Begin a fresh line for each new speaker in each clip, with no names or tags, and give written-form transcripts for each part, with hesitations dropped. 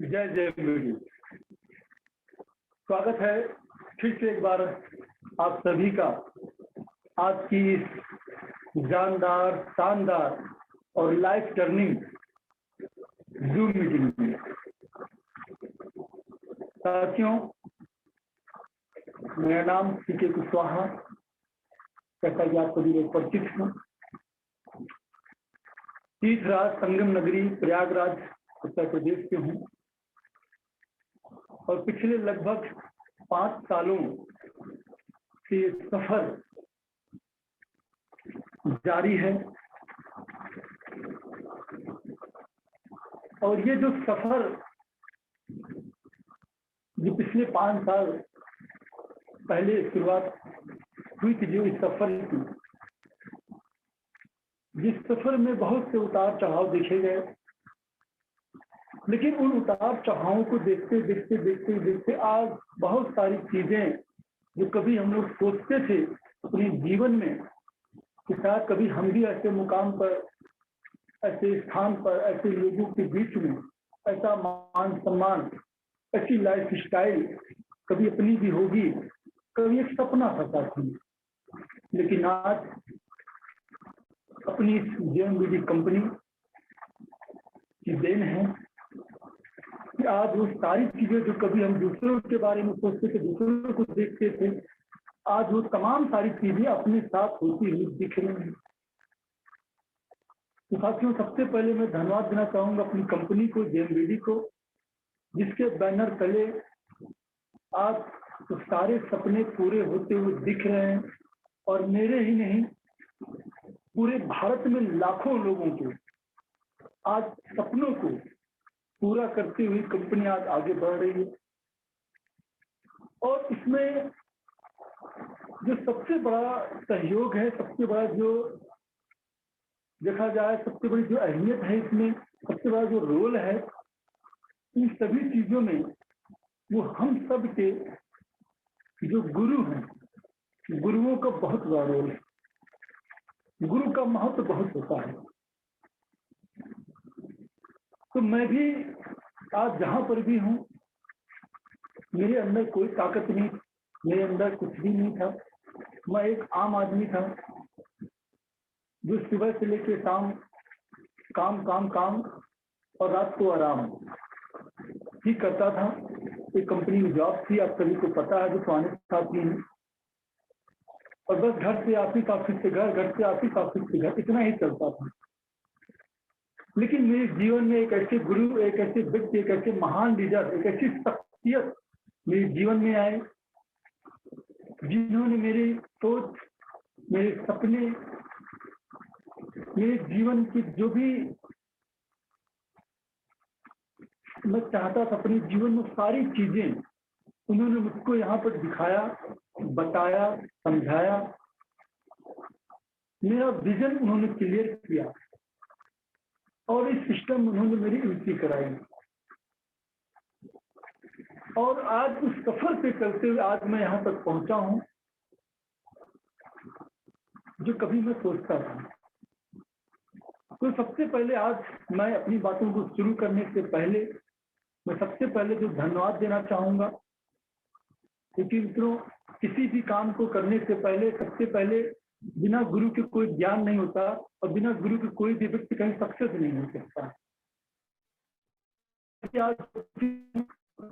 जय जय गुरु। स्वागत है फिर से एक बार आप सभी का आज की इस जानदार शानदार और लाइफ टर्निंग जूम मीटिंग में। साथियों, मेरा नाम सीके कुशवाहा, जैसा कि आप सभी लोग परिचित हैं। तीर्थराज संगम नगरी प्रयागराज उत्तर प्रदेश के हूँ और पिछले लगभग 5 सालों से ये सफर जारी है। और ये जो सफर जो पिछले 5 साल पहले शुरुआत हुई थी, जो इस सफर की, जिस सफर में बहुत से उतार चढ़ाव देखे गए, लेकिन उन उतार चढ़ावों को देखते देखते देखते देखते आज बहुत सारी चीजें जो कभी हम लोग सोचते थे अपने जीवन में कि शायद कभी हम भी ऐसे मुकाम पर, ऐसे स्थान पर, ऐसे लोगों के बीच में ऐसा मान सम्मान, ऐसी लाइफ स्टाइल कभी अपनी भी होगी, कभी एक सपना था साथी। लेकिन आज अपनी जेएमबीडी कंपनी की देन है कि आज वो सारी चीजें जो कभी हम दूसरों के बारे में सोचते थे, दूसरों को देखते थे, आज वो तमाम सारी चीजें अपने साथ होती हुई दिख रही हैं। तो साथियों, सबसे पहले मैं धन्यवाद देना चाहूंगा अपनी कंपनी को, जेएमबीडी को, जिसके बैनर तले आज तो सारे सपने पूरे होते हुए दिख रहे हैं। और मेरे ही नहीं, पूरे भारत में लाखों लोगों के आज सपनों को पूरा करती हुई कंपनी आज आगे बढ़ रही है। और इसमें जो सबसे बड़ा सहयोग है, सबसे बड़ा जो देखा जाए, सबसे बड़ी जो अहमियत है, इसमें सबसे बड़ा जो रोल है, इन सभी चीजों में वो हम सब के जो गुरु हैं, गुरुओं का बहुत बड़ा रोल है। गुरु का महत्व बहुत होता है। तो मैं भी आज जहां पर भी हूं, मेरे अंदर कोई ताकत नहीं, मेरे अंदर कुछ भी नहीं था। मैं एक आम आदमी था जो सुबह से लेकर शाम काम काम काम और रात को आराम ही करता था। एक कंपनी में जॉब थी, आप सभी को पता है, जो पुराने साथी हैं। और बस घर से ऑफिस, ऑफिस से घर, घर से ऑफिस, ऑफिस से घर, इतना ही चलता था। लेकिन मेरे जीवन में एक ऐसे गुरु, एक ऐसे व्यक्ति, एक ऐसे महान लीडर, एक ऐसी शख्सियत मेरे जीवन में आए, जिन्होंने मेरी सोच, मेरे सपने, मेरे जीवन की जो भी मैं चाहता था अपने जीवन में, सारी चीजें उन्होंने मुझको यहाँ पर दिखाया, बताया, समझाया। मेरा विजन उन्होंने क्लियर किया और इस सिस्टम में उन्होंने मेरी एंट्री कराई। और आज उस सफर से चलते हुए आज मैं यहाँ तक पहुंचा हूँ, जो कभी मैं सोचता था। तो सबसे पहले आज मैं अपनी बातों को शुरू करने से पहले मैं सबसे पहले जो धन्यवाद देना चाहूंगा, क्योंकि मित्रों, किसी भी काम को करने से पहले सबसे पहले बिना गुरु के कोई ज्ञान नहीं होता और बिना गुरु के कोई भी व्यक्ति कहीं सक्सेस नहीं हो सकता। आज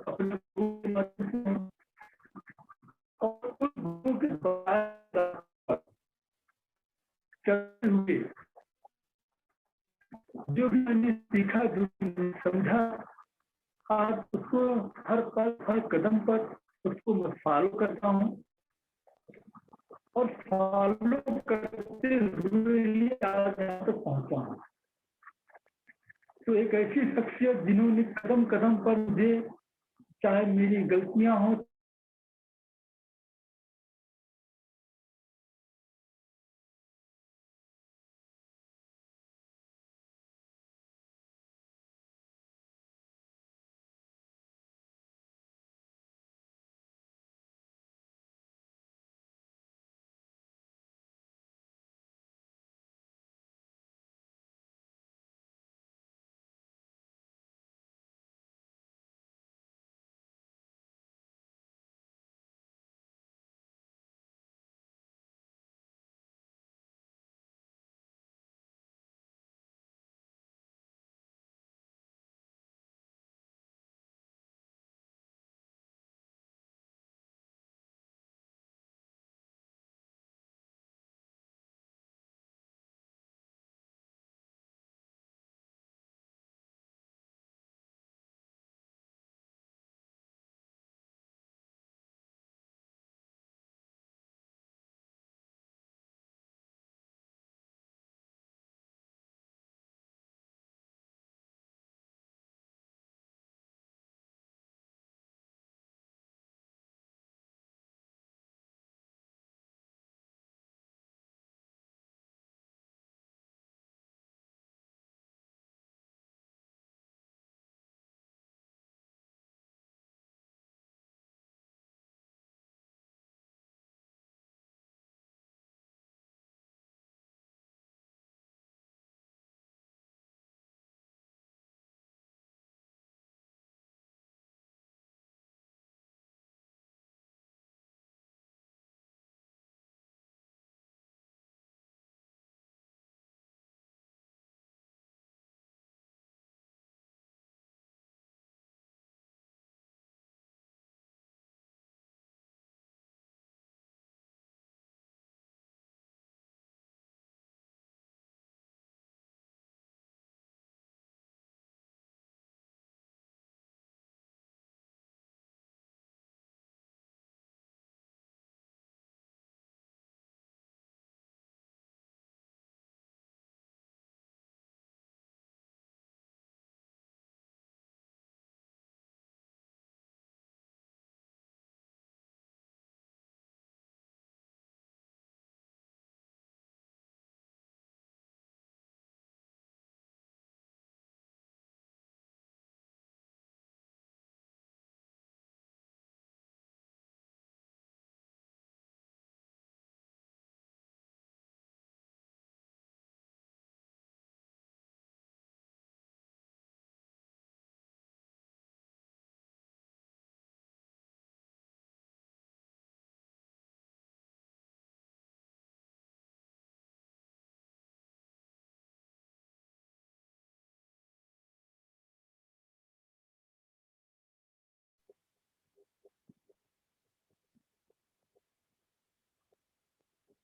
अपने हुए जो भी मैंने सीखा, जो मैंने समझा, आज उसको हर पल, हर कदम पर उसको मैं फॉलो करता हूँ और फॉलो करते हुए ही आज यहाँ तक पहुंचा हूँ। तो एक ऐसी शख्सियत जिन्होंने कदम कदम पर मुझे, चाहे मेरी गलतियां हों,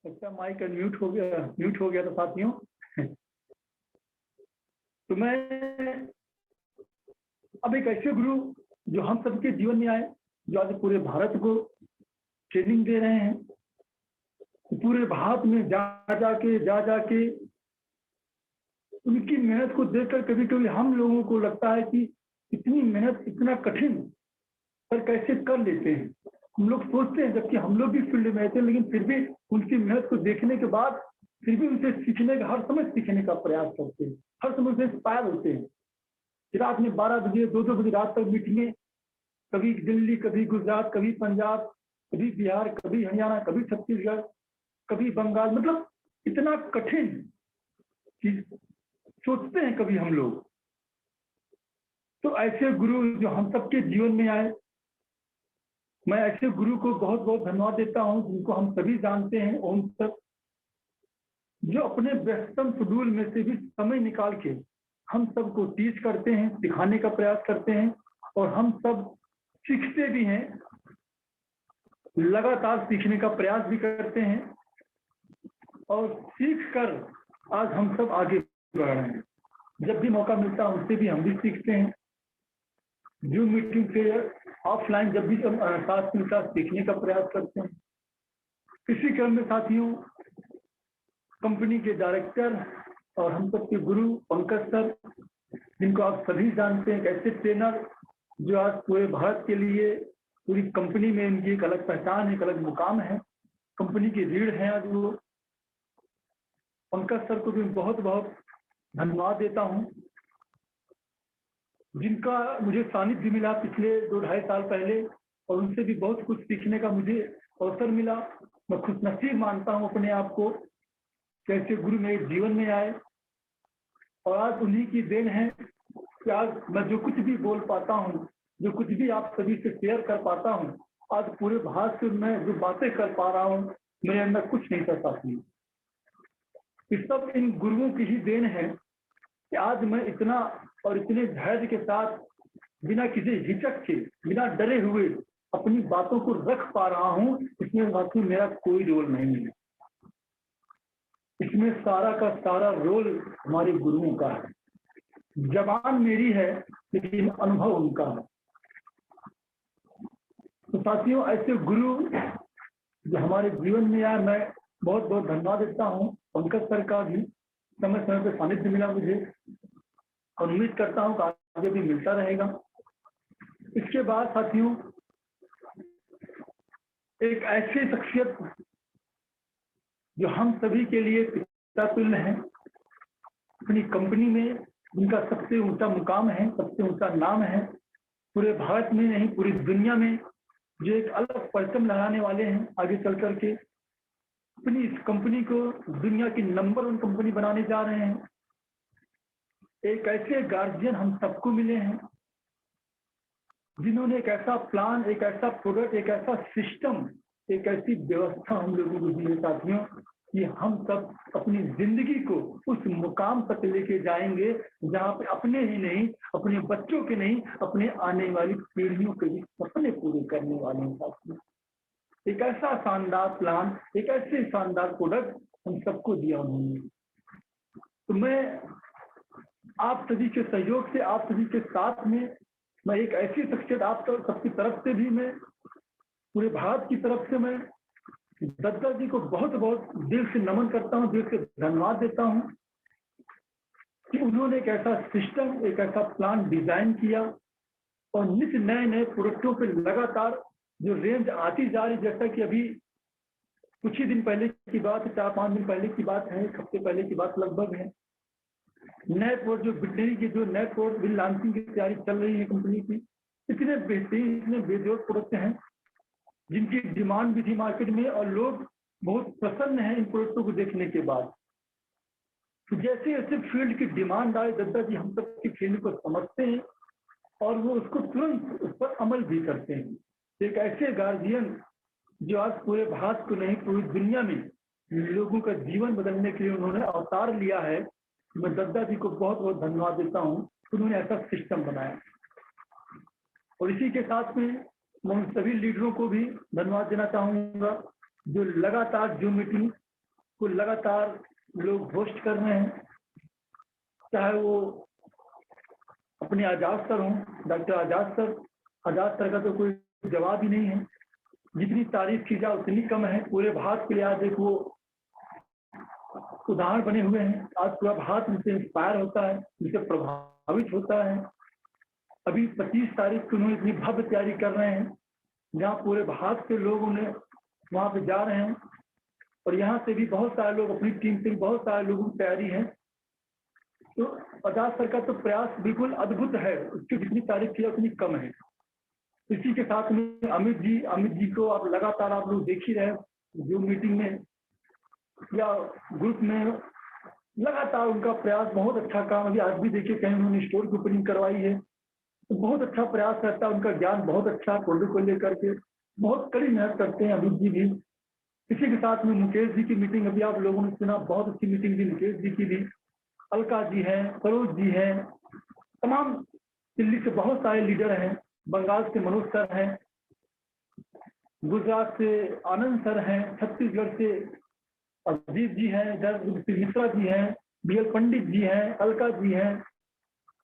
अच्छा माइक म्यूट हो गया तो साथियों। तो मैं अब एक ऐसे गुरु जो हम सबके जीवन में आए, जो आज पूरे भारत को ट्रेनिंग दे रहे हैं, पूरे भारत में जा जाके उनकी मेहनत को देखकर कभी कभी हम लोगों को लगता है कि इतनी मेहनत इतना कठिन पर कैसे कर लेते हैं। हम लोग सोचते हैं, जबकि हम लोग भी फील्ड में थे, लेकिन फिर भी उनकी मेहनत को देखने के बाद फिर भी उनसे सीखने का, हर समय सीखने का प्रयास करते हैं, हर समय से इंस्पायर होते हैं। रात में 12 बजे 2-2 बजे रात तक मीटिंगें, कभी दिल्ली, कभी गुजरात, कभी पंजाब, कभी बिहार, कभी हरियाणा, कभी छत्तीसगढ़, कभी बंगाल, मतलब इतना कठिन चीज सोचते हैं कभी हम लोग। तो ऐसे गुरु जो हम सबके जीवन में आए, मैं ऐसे गुरु को बहुत बहुत धन्यवाद देता हूं, जिनको हम सभी जानते हैं, ओम सर, जो अपने व्यस्तम शेड्यूल में से भी समय निकाल के हम सबको टीच करते हैं, सिखाने का प्रयास करते हैं, और हम सब सीखते भी हैं, लगातार सीखने का प्रयास भी करते हैं, और सीख कर आज हम सब आगे बढ़ रहे हैं। जब भी मौका मिलता है उनसे भी हम भी सीखते हैं। जूम मीटिंग से ऑफलाइन जब भी हम साथ मिलकर सीखने का प्रयास करते हैं। इसी क्रम में साथियों, कंपनी के डायरेक्टर और हम सबके गुरु पंकज सर, जिनको आप सभी जानते हैं, ऐसे ट्रेनर जो आज पूरे भारत के लिए, पूरी कंपनी में इनकी एक अलग पहचान, एक अलग मुकाम है, कंपनी की रीढ़ है आज वो। पंकज सर को भी बहुत बहुत धन्यवाद देता हूं, जिनका मुझे सानिध्य मिला पिछले 2-2.5 साल पहले, और उनसे भी बहुत कुछ सीखने का मुझे अवसर मिला। मैं खुशनसीब मानता हूं अपने आप को, कैसे गुरु मेरे जीवन में आए, और आज उन्हीं की देन है कि आज मैं जो कुछ भी बोल पाता हूं, जो कुछ भी आप सभी से शेयर कर पाता हूं, आज पूरे भारत से मैं जो बातें कर पा रहा हूं, मेरे अंदर कुछ नहीं कर पाती। इस सब इन गुरुओं की ही देन है कि आज मैं इतना और इतने धैर्य के साथ, बिना किसी हिचक के, बिना डरे हुए अपनी बातों को रख पा रहा हूं। इसमें वाकई मेरा कोई रोल नहीं है, इसमें सारा का सारा रोल हमारे गुरुओं का है। जबान मेरी है लेकिन अनुभव उनका है। तो साथियों, ऐसे गुरु जो हमारे जीवन में आए, मैं बहुत बहुत धन्यवाद देता हूँ। पंकज सर का भी समय समय पर सानिध्य मिला मुझे, और उम्मीद करता हूँ कि आगे भी मिलता रहेगा। इसके बाद साथियों, एक ऐसी शख्सियत जो हम सभी के लिए पिता तुल्य है, अपनी कंपनी में जिनका सबसे ऊंचा मुकाम है, सबसे ऊंचा नाम है, पूरे भारत में नहीं पूरी दुनिया में, जो एक अलग परचम लगाने वाले हैं आगे चल करके, अपनी इस कंपनी को दुनिया की नंबर 1 कंपनी बनाने जा रहे हैं। एक ऐसे गार्जियन हम सबको मिले हैं, जिन्होंने एक ऐसा प्लान, एक ऐसा प्रोडक्ट, एक ऐसा सिस्टम, एक ऐसी व्यवस्था हम लोगों को दी है साथियों, कि हम सब अपनी जिंदगी को उस मुकाम तक लेके जाएंगे जहां पे अपने ही नहीं, अपने बच्चों के नहीं, अपने आने वाली पीढ़ियों के भी सपने पूरे करने वाले हैं साथियों। एक ऐसा शानदार प्लान, एक ऐसे शानदार प्रोडक्ट हम सबको दिया उन्होंने। तो मैं आप सभी के सहयोग से, आप सभी के साथ में, मैं एक ऐसी शख्सियत आप सबकी तरफ से भी, मैं पूरे भारत की तरफ से मैं दत्ता जी को बहुत बहुत दिल से नमन करता हूं, दिल से धन्यवाद देता हूं कि उन्होंने एक ऐसा सिस्टम, एक ऐसा प्लान डिजाइन किया, और नित्य नए नए प्रोडक्टों पे लगातार जो रेंज आती जा रही, जैसा कि अभी कुछ ही दिन पहले की बात, 4-5 दिन पहले की बात है, 1 हफ्ते पहले की बात लगभग है, नए प्रोडक्ट, जो बिटनरी के जो नए प्रोडक्ट भी लॉन्चिंग की तैयारी चल रही है कंपनी की, इतने बेहतरीन, इतने बेजोड़ प्रोडक्ट हैं, जिनकी डिमांड भी थी मार्केट में, और लोग बहुत प्रसन्न हैं इन प्रोडक्टों को देखने के बाद। तो जैसे जैसे फील्ड की डिमांड आए, दत्ता जी हम सब की फील्ड को समझते हैं, और वो उसको तुरंत उस पर अमल भी करते हैं। एक ऐसे गार्जियन जो आज पूरे भारत को नहीं पूरी दुनिया में लोगों का जीवन बदलने के लिए उन्होंने अवतार लिया है, मैं दत्ता जी को बहुत बहुत धन्यवाद देता हूँ, उन्होंने ऐसा सिस्टम बनाया। और इसी के साथ में मैं उन सभी लीडरों को भी धन्यवाद देना चाहूंगा, जो लगातार जूम मीटिंग को लगातार लोग होस्ट कर रहे हैं, चाहे वो अपने आजाद सर हों, डॉक्टर आजाद सर का तो कोई जवाब ही नहीं है। जितनी तारीफ की जाए उतनी कम है। पूरे भारत के लिए आज एक वो उदाहरण बने हुए हैं। आज पूरा भारत उनसे इंस्पायर होता है, उनसे प्रभावित होता है। अभी 25 तारीख को उन्होंने इतनी भव्य तैयारी कर रहे हैं, जहाँ पूरे भारत के लोग उन्हें वहाँ पे जा रहे हैं, और यहाँ से भी बहुत सारे लोग, अपनी टीम से बहुत सारे लोगों की तैयारी है। तो आजाद सर का तो प्रयास बिल्कुल अद्भुत है, उसकी जितनी तारीफ किया उतनी कम है। इसी के साथ में अमित जी को आप लगातार आप लोग देख ही रहे, जो मीटिंग में या ग्रुप में लगातार उनका प्रयास, बहुत अच्छा काम। अभी आज भी देखिए कहीं उन्होंने स्टोर की ओपनिंग करवाई है, तो बहुत अच्छा प्रयास रहता है उनका। ज्ञान बहुत अच्छा, प्रोडक्ट को लेकर के बहुत कड़ी मेहनत करते हैं अमित जी भी। इसी के साथ में मुकेश जी की मीटिंग अभी आप लोगों ने सुना, बहुत अच्छी मीटिंग थी मुकेश जी की भी। अलका जी हैं, सरोज जी हैं, तमाम दिल्ली से बहुत सारे लीडर हैं, बंगाल से मनोज सर हैं, गुजरात से आनंद सर हैं, छत्तीसगढ़ से अजीत जी हैं, इधर मिश्रा जी हैं, बीएल पंडित जी हैं, अलका जी हैं,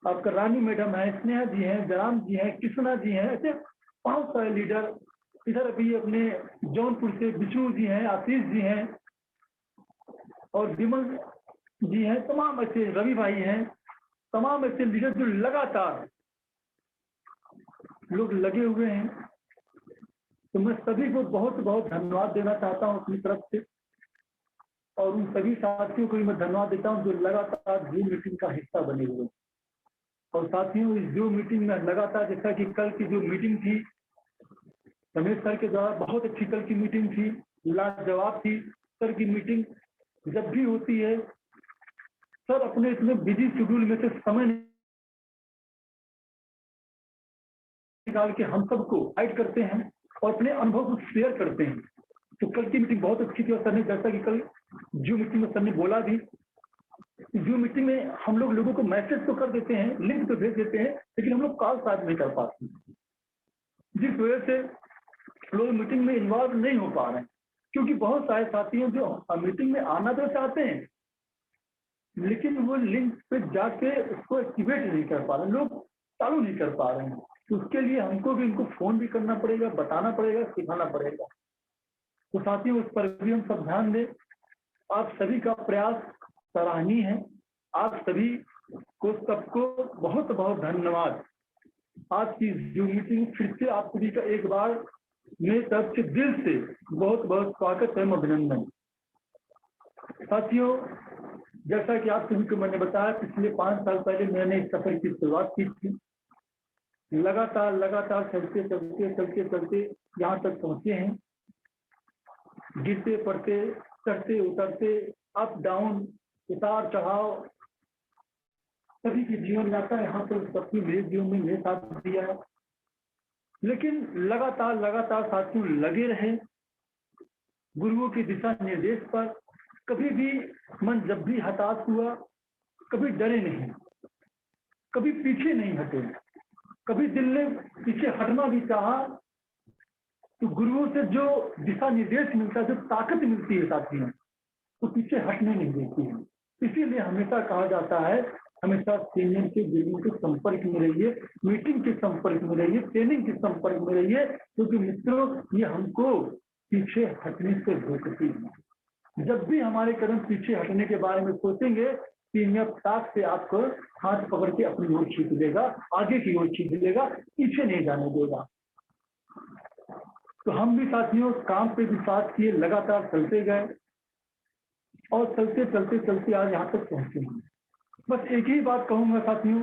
आपका रानी मैडम है, स्नेहा जी हैं, जयराम जी हैं, कृष्णा जी हैं, ऐसे बहुत सारे लीडर। इधर अभी अपने जौनपुर से विष्णु जी हैं, आशीष जी हैं, और विमल जी हैं, तमाम ऐसे रवि भाई हैं, तमाम ऐसे लीडर जो लगातार लोग लगे हुए हैं। तो मैं सभी को बहुत बहुत धन्यवाद देना चाहता हूँ अपनी तरफ से, और उन सभी साथियों को भी मैं धन्यवाद देता हूँ जो लगातार जूम मीटिंग का हिस्सा बने हुए। और साथियों, इस जूम मीटिंग में लगातार, जैसा कि कल की जो मीटिंग थी रमेश सर के द्वारा, बहुत अच्छी कल की मीटिंग थी, लाजवाब थी। सर की मीटिंग जब भी होती है, सर अपने इतने बिजी शेड्यूल में से समय निकाल के हम सबको गाइड करते हैं और अपने अनुभव को शेयर करते हैं। तो कल की मीटिंग बहुत अच्छी थी, और सर ने, जैसा कि कल जूम मीटिंग में सर ने बोला भी, जूम मीटिंग में हम लोगों को मैसेज तो कर देते हैं, लिंक तो भेज देते हैं, लेकिन हम लोग कॉल शायद नहीं कर पाते, जिस वजह से लोग मीटिंग में इन्वॉल्व नहीं हो पा रहे हैं। क्योंकि बहुत सारे साथी हैं जो मीटिंग में आना तो चाहते हैं, लेकिन वो लिंक पे जाके उसको एक्टिवेट नहीं कर पा रहे, लोग चालू नहीं कर पा रहे हैं। तो उसके लिए हमको भी इनको फोन भी करना पड़ेगा, बताना पड़ेगा, सिखाना पड़ेगा। तो साथियों, उस पर भी हम सब ध्यान दें। आप सभी का प्रयास सराहनीय है। आप सभी को, सबको बहुत बहुत धन्यवाद। आज की जो मीटिंग, फिर से आप सभी का एक बार मेरी तरफ से दिल से बहुत बहुत स्वागत है, अभिनंदन। साथियों, जैसा कि आप सभी को मैंने बताया, पिछले 5 साल पहले मैंने इस सफर की शुरुआत की थी। लगातार चलते यहाँ तक पहुंचे हैं। गिरते पड़ते, चढ़ते उतरते, अप डाउन, उतार चढ़ाव सभी के जीवन में आता है। यहाँ पर सबकी मेरे जीवन में मेरे साथ दिया है, लेकिन लगातार साथियों लगे रहे गुरुओं के दिशा निर्देश पर। कभी भी मन जब भी हताश हुआ, कभी डरे नहीं, कभी पीछे नहीं हटे। कभी दिल ने पीछे हटना भी चाहा, तो गुरुओं से जो दिशा निर्देश मिलता है, जो ताकत मिलती है साथियों, तो पीछे हटने नहीं देती है। इसीलिए हमेशा कहा जाता है, हमेशा सीनियर के गुरुओं के संपर्क में रहिए, मीटिंग के संपर्क में रहिए, ट्रेनिंग के संपर्क में रहिए, क्योंकि मित्रों, ये हमको पीछे हटने से रोकती है। जब भी हमारे कदम पीछे हटने के बारे में सोचेंगे, सीनियर ताक से आपको हाथ पकड़ के अपनी ओर खींच लेगा, आगे की ओर खींच लेगा, पीछे नहीं जाने देगा। तो हम भी साथियों काम पे विश्वास किए, लगातार चलते गए, और चलते आज यहाँ तक पहुंचे हैं। बस एक ही बात कहूंगा साथियों,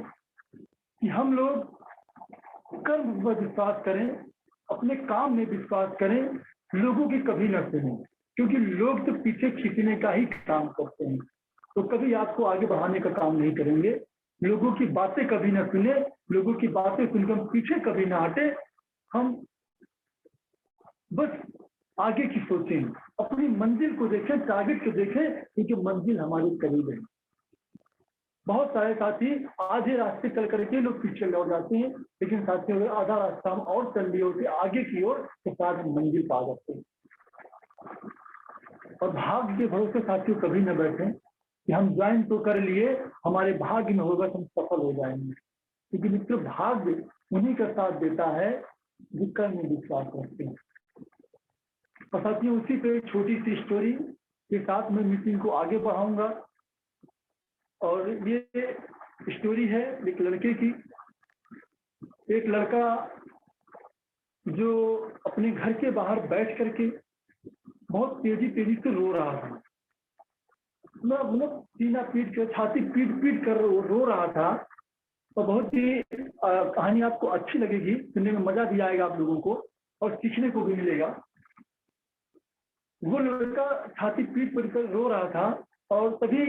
कि हम लोग कर्म पर विश्वास करें, अपने काम में विश्वास करें, लोगों की कभी न सुनें, क्योंकि लोग तो पीछे खींचने का ही काम करते हैं, तो कभी आपको आगे बढ़ाने का काम नहीं करेंगे। लोगों की बातें कभी ना सुने, लोगों की बातें सुनकर पीछे कभी ना हटे। हम बस आगे की सोचें, अपनी मंजिल को देखें, टारगेट को देखें, क्योंकि मंजिल हमारे करीब है। बहुत सारे साथी आधे रास्ते चल करके लोग पीछे लौट जाते हैं, लेकिन साथियों आधा रास्ता हम और चल लिए होते आगे की ओर, तो शायद हम मंजिल पा जाते हैं। और भाग्य के भरोसे साथियों कभी न बैठे कि हम ज्वाइन तो कर लिए, हमारे भाग्य में होगा तो हम सफल हो जाएंगे। क्योंकि मित्र भाग्य उन्हीं का साथ देता है जो कर्म में विश्वास रखते हैं। और साथियों उसी पे एक छोटी सी स्टोरी के साथ मैं मीटिंग को आगे बढ़ाऊंगा। और ये स्टोरी है एक लड़के की। एक लड़का जो अपने घर के बाहर बैठ करके बहुत तेजी तेजी से रो रहा था। मतलब सीना पीट कर, छाती पीट पीट कर रो रहा था। और बहुत ही कहानी आपको अच्छी लगेगी, सुनने में मजा भी आएगा आप लोगों को और सीखने को भी मिलेगा। वो लड़का छाती पीट पीट कर रो रहा था और तभी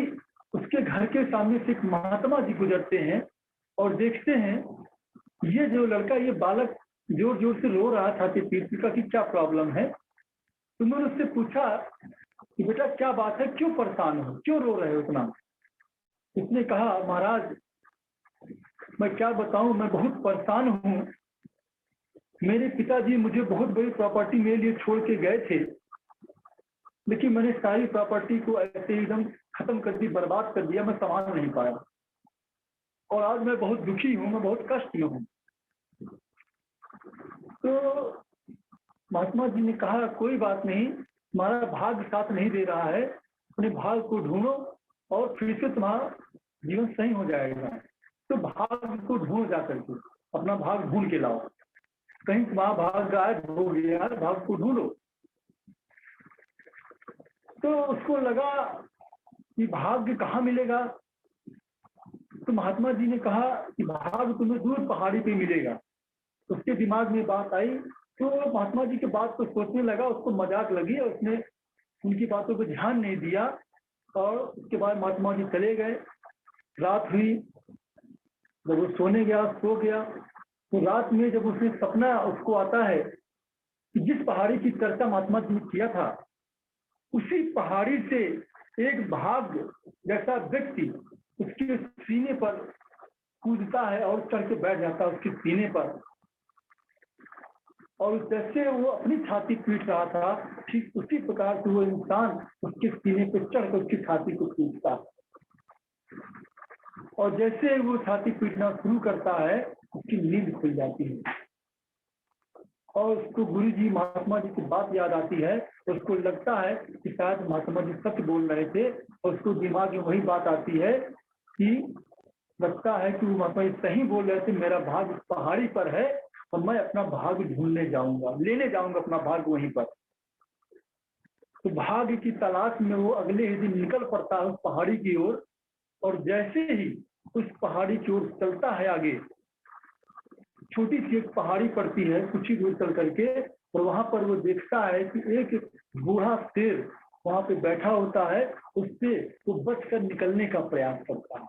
उसके घर के सामने से एक महात्मा जी गुजरते हैं और देखते हैं ये जो लड़का, ये बालक जोर जोर से रो रहा था छाती पीट पीट का कि क्या प्रॉब्लम है। तो उन्होंने उससे पूछा कि बेटा क्या बात है, क्यों परेशान हो, क्यों रो रहे हो इतना। उसने कहा महाराज मैं क्या बताऊं, मैं बहुत परेशान हूं। मेरे पिताजी मुझे बहुत बड़ी प्रॉपर्टी मेरे लिए छोड़ के गए थे, लेकिन मैंने सारी प्रॉपर्टी को ऐसे एकदम खत्म कर दी, बर्बाद कर दिया, मैं संभाल नहीं पाया और आज मैं बहुत दुखी हूं, मैं बहुत कष्ट में हूं। तो महात्मा जी ने कहा कोई बात नहीं, तुम्हारा भाग्य साथ नहीं दे रहा है, अपने भाग्य को ढूंढो और फिर से तुम्हारा जीवन सही हो जाएगा। तो भाग्य को ढूंढ जा करके अपना भाग ढूंढ के लाओ, कहीं तुम्हारा भाग गायब हो गया, भाग को ढूंढो। तो उसको लगा कि भाग्य कहाँ मिलेगा। तो महात्मा जी ने कहा कि भाग्य तुम्हें दूर पहाड़ी पे मिलेगा। उसके दिमाग में बात आई तो महात्मा जी की बात को सोचने लगा, उसको मजाक लगी और उसने उनकी बातों पर ध्यान नहीं दिया। और उसके बाद महात्मा जी चले गए। रात हुई, जब वो सोने गया, सो गया, तो रात में जब उसने सपना उसको आता है कि जिस पहाड़ी की चर्चा महात्मा जी ने किया था, उसी पहाड़ी से एक भाग्य जैसा व्यक्ति उसके सीने पर कूदता है और चढ़ के बैठ जाता है उसके सीने पर। और जैसे वो अपनी छाती पीट रहा था, ठीक उसी प्रकार से वो इंसान उसके सीने पर चढ़कर उसकी छाती को पीटता है। और जैसे वो छाती पीटना शुरू करता है, उसकी नींद खुल जाती है और उसको गुरु जी महात्मा जी की बात याद आती है। उसको लगता है कि शायद महात्मा जी सच बोल रहे थे और उसको दिमाग में वही बात आती है कि लगता है कि वो महात्मा जी सही बोल रहे थे, मेरा भाग्य पहाड़ी पर है और मैं अपना भाग्य ढूंढने जाऊंगा, लेने जाऊंगा अपना भाग्य वहीं पर। तो भाग्य की तलाश में वो अगले ही दिन निकल पड़ता है उस पहाड़ी की ओर। और जैसे ही उस पहाड़ी की ओर चलता है आगे, छोटी सी एक पहाड़ी पड़ती है कुछ ही दूर चल करके, और वहां पर वो देखता है कि एक बूढ़ा शेर वहां पे बैठा होता है। उससे वो बचकर निकलने का प्रयास करता है,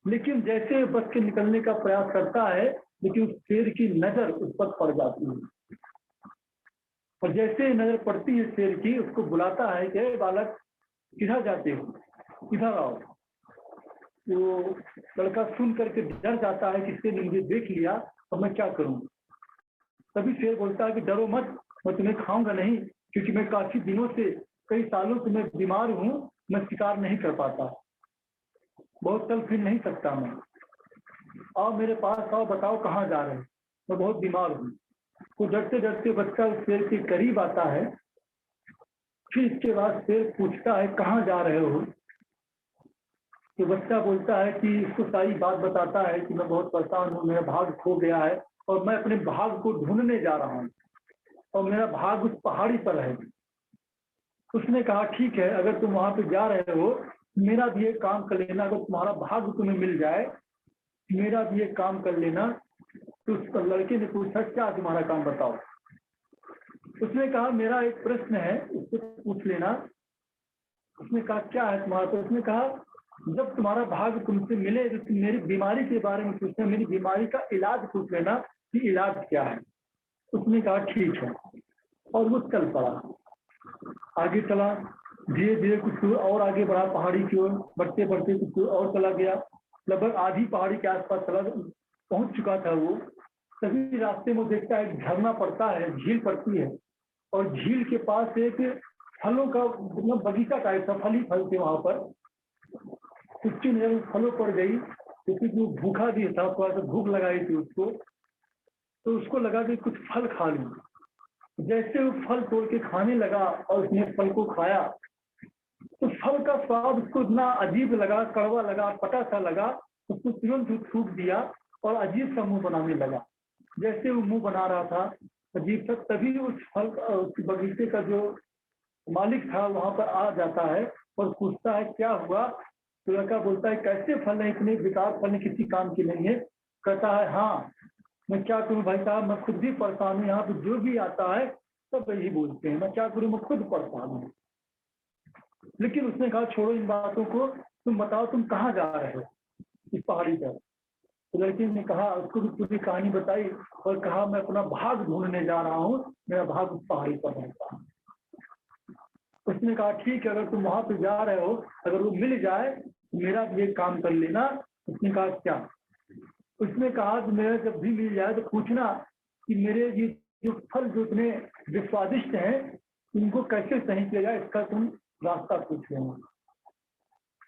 लेकिन जैसे बच के निकलने का प्रयास करता है, लेकिन उस शेर की नजर उस पर पड़ जाती है। और जैसे नजर पड़ती है शेर की, उसको बुलाता है कि बालक किधर जाते हो, इधर आओ। वो लड़का सुन करके डर जाता है कि शेर ने मुझे देख लिया, अब मैं क्या करूं। तभी शेर बोलता है कि डरो मत, मैं तुम्हें खाऊंगा नहीं, क्योंकि मैं काफी दिनों से, कई सालों से मैं बीमार हूं, मैं शिकार नहीं कर पाता, बहुत चल फिर नहीं सकता मैं। आओ मेरे पास आओ, बताओ कहाँ जा रहे हो, मैं बहुत बीमार हूँ। तो डरते डरते बच्चा उस शेर के करीब आता है। फिर इसके बाद शेर पूछता है कहाँ जा रहे हो। तो बच्चा बोलता है कि इसको सारी बात बताता है कि मैं बहुत परेशान हूँ, मेरा भाग खो गया है और मैं अपने भाग को ढूंढने जा रहा हूँ और मेरा भाग उस पहाड़ी पर है। उसने कहा ठीक है, अगर तुम वहां पे जा रहे हो, मेरा भी एक काम कर लेना, अगर तुम्हारा भाग तुम्हें मिल जाए, मेरा भी एक काम कर लेना। तो उस लड़के ने पूछा क्या तुम्हारा काम बताओ। उसने कहा मेरा एक प्रश्न है, उससे पूछ लेना। उसने कहा क्या है तुम्हारा। तो उसने कहा जब तुम्हारा भाग्य तुमसे मिले तो तुम मेरी बीमारी के बारे में पूछना, मेरी बीमारी का इलाज पूछ लेना कि इलाज क्या है। उसने कहा ठीक है, और वो चल पड़ा, आगे चला। धीरे धीरे कुछ दूर और आगे बढ़ा पहाड़ी की ओर, बढ़ते बढ़ते कुछ दूर और चला गया। लगभग आधी पहाड़ी के आसपास चला पहुंच चुका था वो। तभी रास्ते में देखता है झरना पड़ता है, झील पड़ती है, और झील के पास एक फलों का मतलब बगीचा टाइप था, फल ही फल थे वहां पर। उसकी नजर फलों पर गई, क्योंकि जो भूखा भी था, थोड़ा सा भूख लगाई थी उसको, तो उसको लगा कि कुछ फल खा लूं। जैसे वो फल तोड़ के खाने लगा और उसने फल को खाया, तो फल का स्वाद उसको इतना अजीब लगा, कड़वा लगा, पटा सा लगा, उसको तुरंत थूक दिया और अजीब सा मुंह बनाने लगा। जैसे वो मुंह बना रहा था अजीब सा, तभी उस फल उस बगीचे का जो मालिक था वहां पर आ जाता है और पूछता है क्या हुआ। तो लड़का बोलता है कैसे फल है, इतने बेकार फल है, किसी काम की नहीं है। कहता है हाँ, मैं क्या करूं भाई साहब, मैं खुद भी परेशान हूँ, यहाँ पे जो भी आता है सब यही बोलते हैं, मैं क्या करूं, मैं खुद परेशान हूँ। लेकिन उसने कहा छोड़ो इन बातों को, तुम बताओ तुम कहाँ जा रहे हो इस पहाड़ी पर। तो लड़के ने कहा, उसको भी पूरी कहानी बताई और कहा मैं अपना भाग ढूंढने जा रहा हूँ, मेरा भाग उस पहाड़ी पर रहता है। उसने कहा ठीक है, अगर तुम वहां पे जा रहे हो, अगर वो मिल जाए तो मेरा भी एक काम कर लेना। उसने कहा क्या। उसने कहा कि मेरा जब भी मिल जाए तो पूछना कि मेरे ये जो फल जो इतने जो स्वादिष्ट हैं इनको कैसे सही किया जाए, इसका तुम रास्ता पूछ लेना,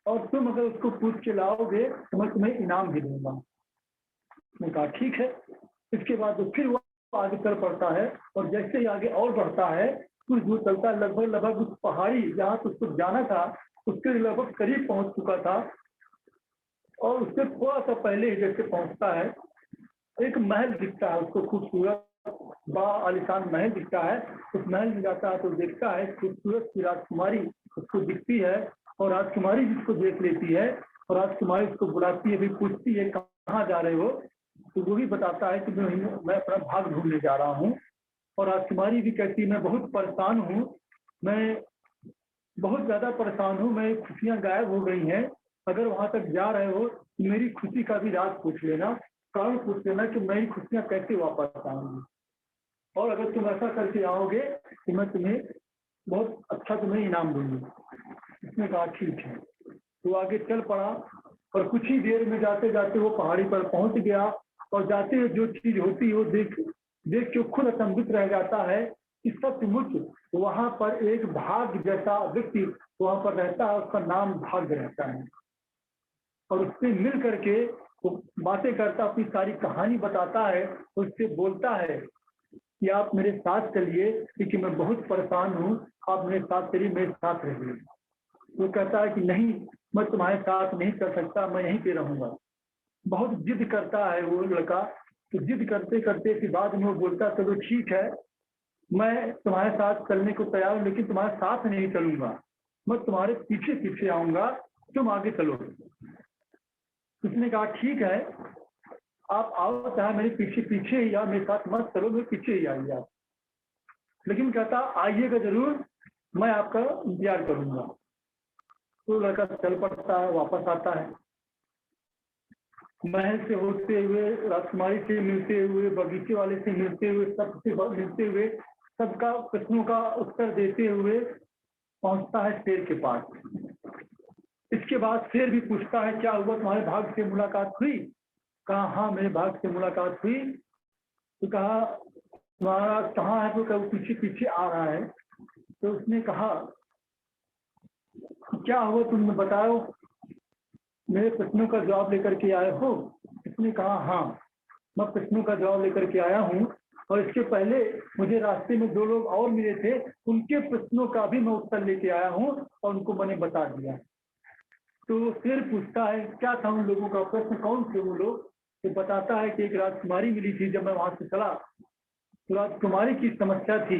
और तुम अगर उसको पूछ के लाओगे तो मैं तुम्हें इनाम भी दूंगा। उसने कहा ठीक है। इसके बाद तो फिर वो आगे चल पड़ता है, और जैसे ही आगे और बढ़ता है कुछ दूर चलता है, लगभग लगभग उस पहाड़ी जहाँ तो उसको जाना था उसके लगभग करीब पहुंच चुका था। और उससे थोड़ा सा पहले ही जैसे पहुंचता है, एक महल दिखता है उसको, खूबसूरत बा आलिशान महल दिखता है। उस महल में जाता है तो देखता है खूबसूरत सी राजकुमारी उसको दिखती है, और राजकुमारी जिसको देख लेती है और राजकुमारी उसको बुलाती है, भी पूछती है कहाँ जा रहे हो। तो वो भी बताता है कि मैं अपना भाग ढूंढने जा रहा हूँ। और राजकुमारी भी कहती है मैं बहुत परेशान हूँ, मैं बहुत ज्यादा परेशान हूँ, मेरी खुशियाँ गायब हो गई हैं। अगर वहां तक जा रहे हो तो मेरी खुशी का भी राज पूछ लेना, कारण पूछ लेना कि मेरी खुशियाँ कैसे वापस आएंगी, और अगर तुम ऐसा करके आओगे तो मैं तुम्हें बहुत अच्छा तुम्हें इनाम दूंगी। उसने कहा ठीक है। तो आगे चल पड़ा, और कुछ ही देर में जाते जाते वो पहाड़ी पर पहुंच गया, और जाते हुए जो चीज होती है वो देख देख के खुद अचंभित रह जाता है कि सचमुच वहां पर एक भाग जैसा व्यक्ति वहां पर रहता है, उसका नाम भाग्य रहता है। और उससे मिल करके वो बातें करता, अपनी सारी कहानी बताता है, उससे बोलता है कि आप मेरे साथ चलिए, क्योंकि मैं बहुत परेशान हूँ, आप मेरे साथ चलिए, मेरे साथ रहिए। वो कहता है कि नहीं, मैं तुम्हारे साथ नहीं चल सकता, मैं यहीं पे रहूंगा। बहुत जिद करता है वो लड़का। तो जिद करते करते फिर बाद में वो बोलता चलो ठीक है, मैं तुम्हारे साथ चलने को तैयार हूँ, लेकिन तुम्हारे साथ नहीं चलूंगा, मैं तुम्हारे पीछे पीछे आऊंगा, तुम आगे चलो। उसने कहा ठीक है, आप आओ, चाहे मेरे पीछे पीछे ही या मेरे साथ मत चलो, मेरे पीछे ही आइए आप, लेकिन कहता आइएगा जरूर, मैं आपका इंतजार करूंगा। तो लड़का चल पड़ता है, वापस आता है, महल से होते हुए, राजकुमारी से मिलते हुए, बगीचे वाले से मिलते हुए, सबसे मिलते हुए, सबका प्रश्नों का उत्तर देते हुए पहुंचता है शेर के पास। इसके बाद शेर भी पूछता है क्या हुआ, तुम्हारे भाग से मुलाकात हुई। कहा हाँ, मेरे भाग से मुलाकात हुई। तो कहा तुम्हारा कहाँ है, तो कहा पीछे पीछे आ रहा है। तो उसने कहा क्या हुआ, तुमने बताओ, मेरे प्रश्नों का जवाब लेकर के आए हो। उसने कहा हाँ, मैं प्रश्नों का जवाब लेकर के आया हूँ, और इसके पहले मुझे रास्ते में दो लोग और मिले थे, उनके प्रश्नों का भी मैं उत्तर लेके आया हूँ और उनको मैंने बता दिया। तो फिर पूछता है क्या था उन लोगों का प्रश्न, कौन थे वो लोग। तो बताता है कि एक राजकुमारी मिली थी, जब मैं वहां से चला तो राजकुमारी की समस्या थी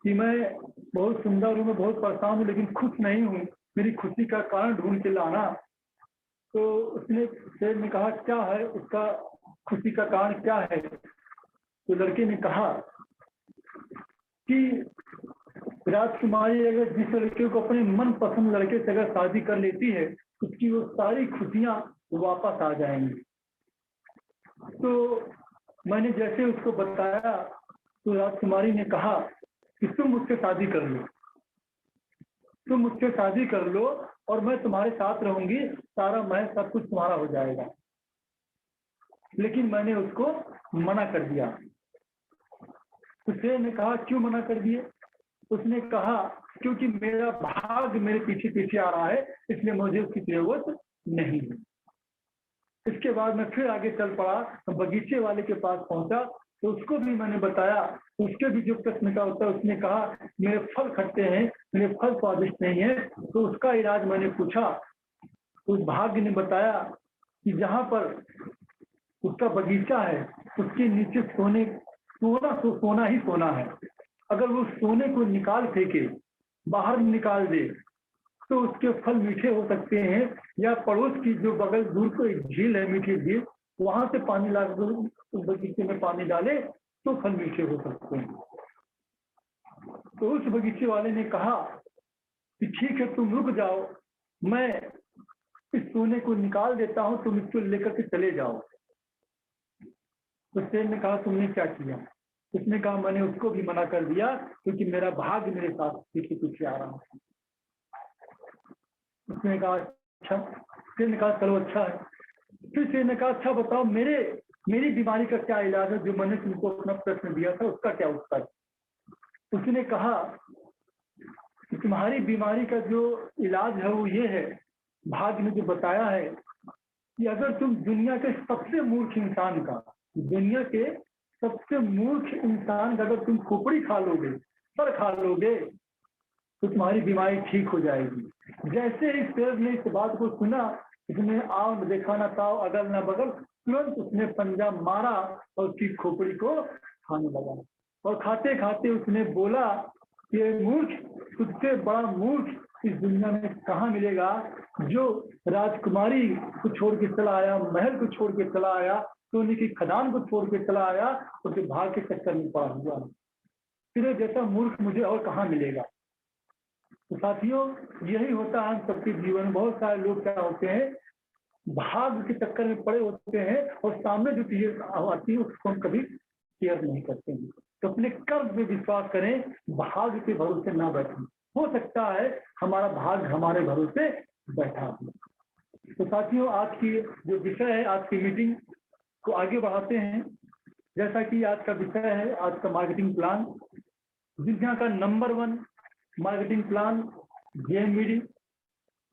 कि मैं बहुत सुंदर हूँ, मैं बहुत परेशान हूँ, लेकिन खुश नहीं हूँ, मेरी खुशी का कारण ढूंढ के लाना। तो उसने शेर ने कहा क्या है उसका, खुशी का कारण क्या है। तो लड़के ने कहा कि राजकुमारी अगर जिस लड़के को अपने मन पसंद लड़के से अगर शादी कर लेती है, उसकी वो सारी खुशियां वापस आ जाएंगी। तो मैंने जैसे उसको बताया, तो राजकुमारी ने कहा कि तुम मुझसे शादी कर लो, तुम मुझसे शादी कर लो, और मैं तुम्हारे साथ रहूंगी, सारा महल सब कुछ तुम्हारा हो जाएगा। लेकिन मैंने उसको मना कर दिया। तो शेर ने कहा क्यों मना कर दिए। उसने कहा क्योंकि मेरा भाग्य मेरे पीछे पीछे आ रहा है, इसलिए मुझे उसकी जरूरत नहीं है। इसके बाद मैं फिर आगे चल पड़ा, बगीचे वाले के पास पहुंचा तो उसको भी मैंने बताया। उसके भी जो प्रश्न का उत्तर उसने कहा मेरे फल खट्टे हैं, मेरे फल स्वादिष्ट नहीं है। तो उसका इलाज मैंने पूछा, उस भाग्य ने बताया कि जहां पर उसका बगीचा है उसके नीचे सोना ही सोना है। अगर वो सोने को निकाल फेंके, बाहर निकाल दे, तो उसके फल मीठे हो सकते हैं। या पड़ोस की जो बगल दूर को एक झील है, मीठी झील, वहां से पानी ला उस बगीचे में पानी डाले तो फल मीठे हो सकते हैं। तो उस बगीचे वाले ने कहा कि ठीक है, तुम रुक जाओ, मैं इस सोने को निकाल देता हूं, तुम इसको लेकर के चले जाओ। तो शेर ने कहा तुमने क्या किया? उसने कहा मैंने उसको भी मना कर दिया क्योंकि मेरा भाग्य मेरे साथ पीछे पीछे आ रहा है। उसने कहा अच्छा। शेर ने कहा चलो अच्छा है। फिर शेर ने कहा अच्छा बताओ मेरी बीमारी का क्या इलाज है, जो मैंने तुमको अपना प्रश्न दिया था उसका क्या उत्तर? उसने कहा कि तुम्हारी बीमारी का जो इलाज है वो ये है, भाग्य ने जो बताया है कि अगर तुम दुनिया के सबसे मूर्ख इंसान का अगर तुम खोपड़ी खा लोगे, सर खा लोगे, तो तुम्हारी बीमारी ठीक हो जाएगी। जैसे ही शेर ने इस बात को सुना, उसने आओ देखा ना ताओ, अगल ना बगल, तुरंत उसने पंजा मारा और उसकी खोपड़ी को खाने लगा। और खाते खाते उसने बोला कि मूर्ख, तुझसे बड़ा मूर्ख इस दुनिया में कहाँ मिलेगा, जो राजकुमारी को छोड़ के चला आया, महल को छोड़ के चला आया, सोने की खदान को छोड़ के चला आया, उसके भाग के चक्कर में पड़ा हुआ। फिर जैसा मूर्ख मुझे और कहाँ मिलेगा? तो साथियों, यही होता है हम सबके जीवन में। बहुत सारे लोग क्या होते हैं, भाग के चक्कर में पड़े होते हैं और सामने जो चीजें आती है उसको हम कभी केयर नहीं करते हैं। तो अपने कर्म में विश्वास करें, भाग के भरोसे ना बैठें। हो सकता है हमारा भाग हमारे भरोसे बैठा हो। तो साथियों, आज की जो विषय है, आज की मीटिंग को आगे बढ़ाते हैं। जैसा कि आज का विषय है, आज का मार्केटिंग प्लान, दुनिया का नंबर 1 मार्केटिंग प्लान जेएमबीडी,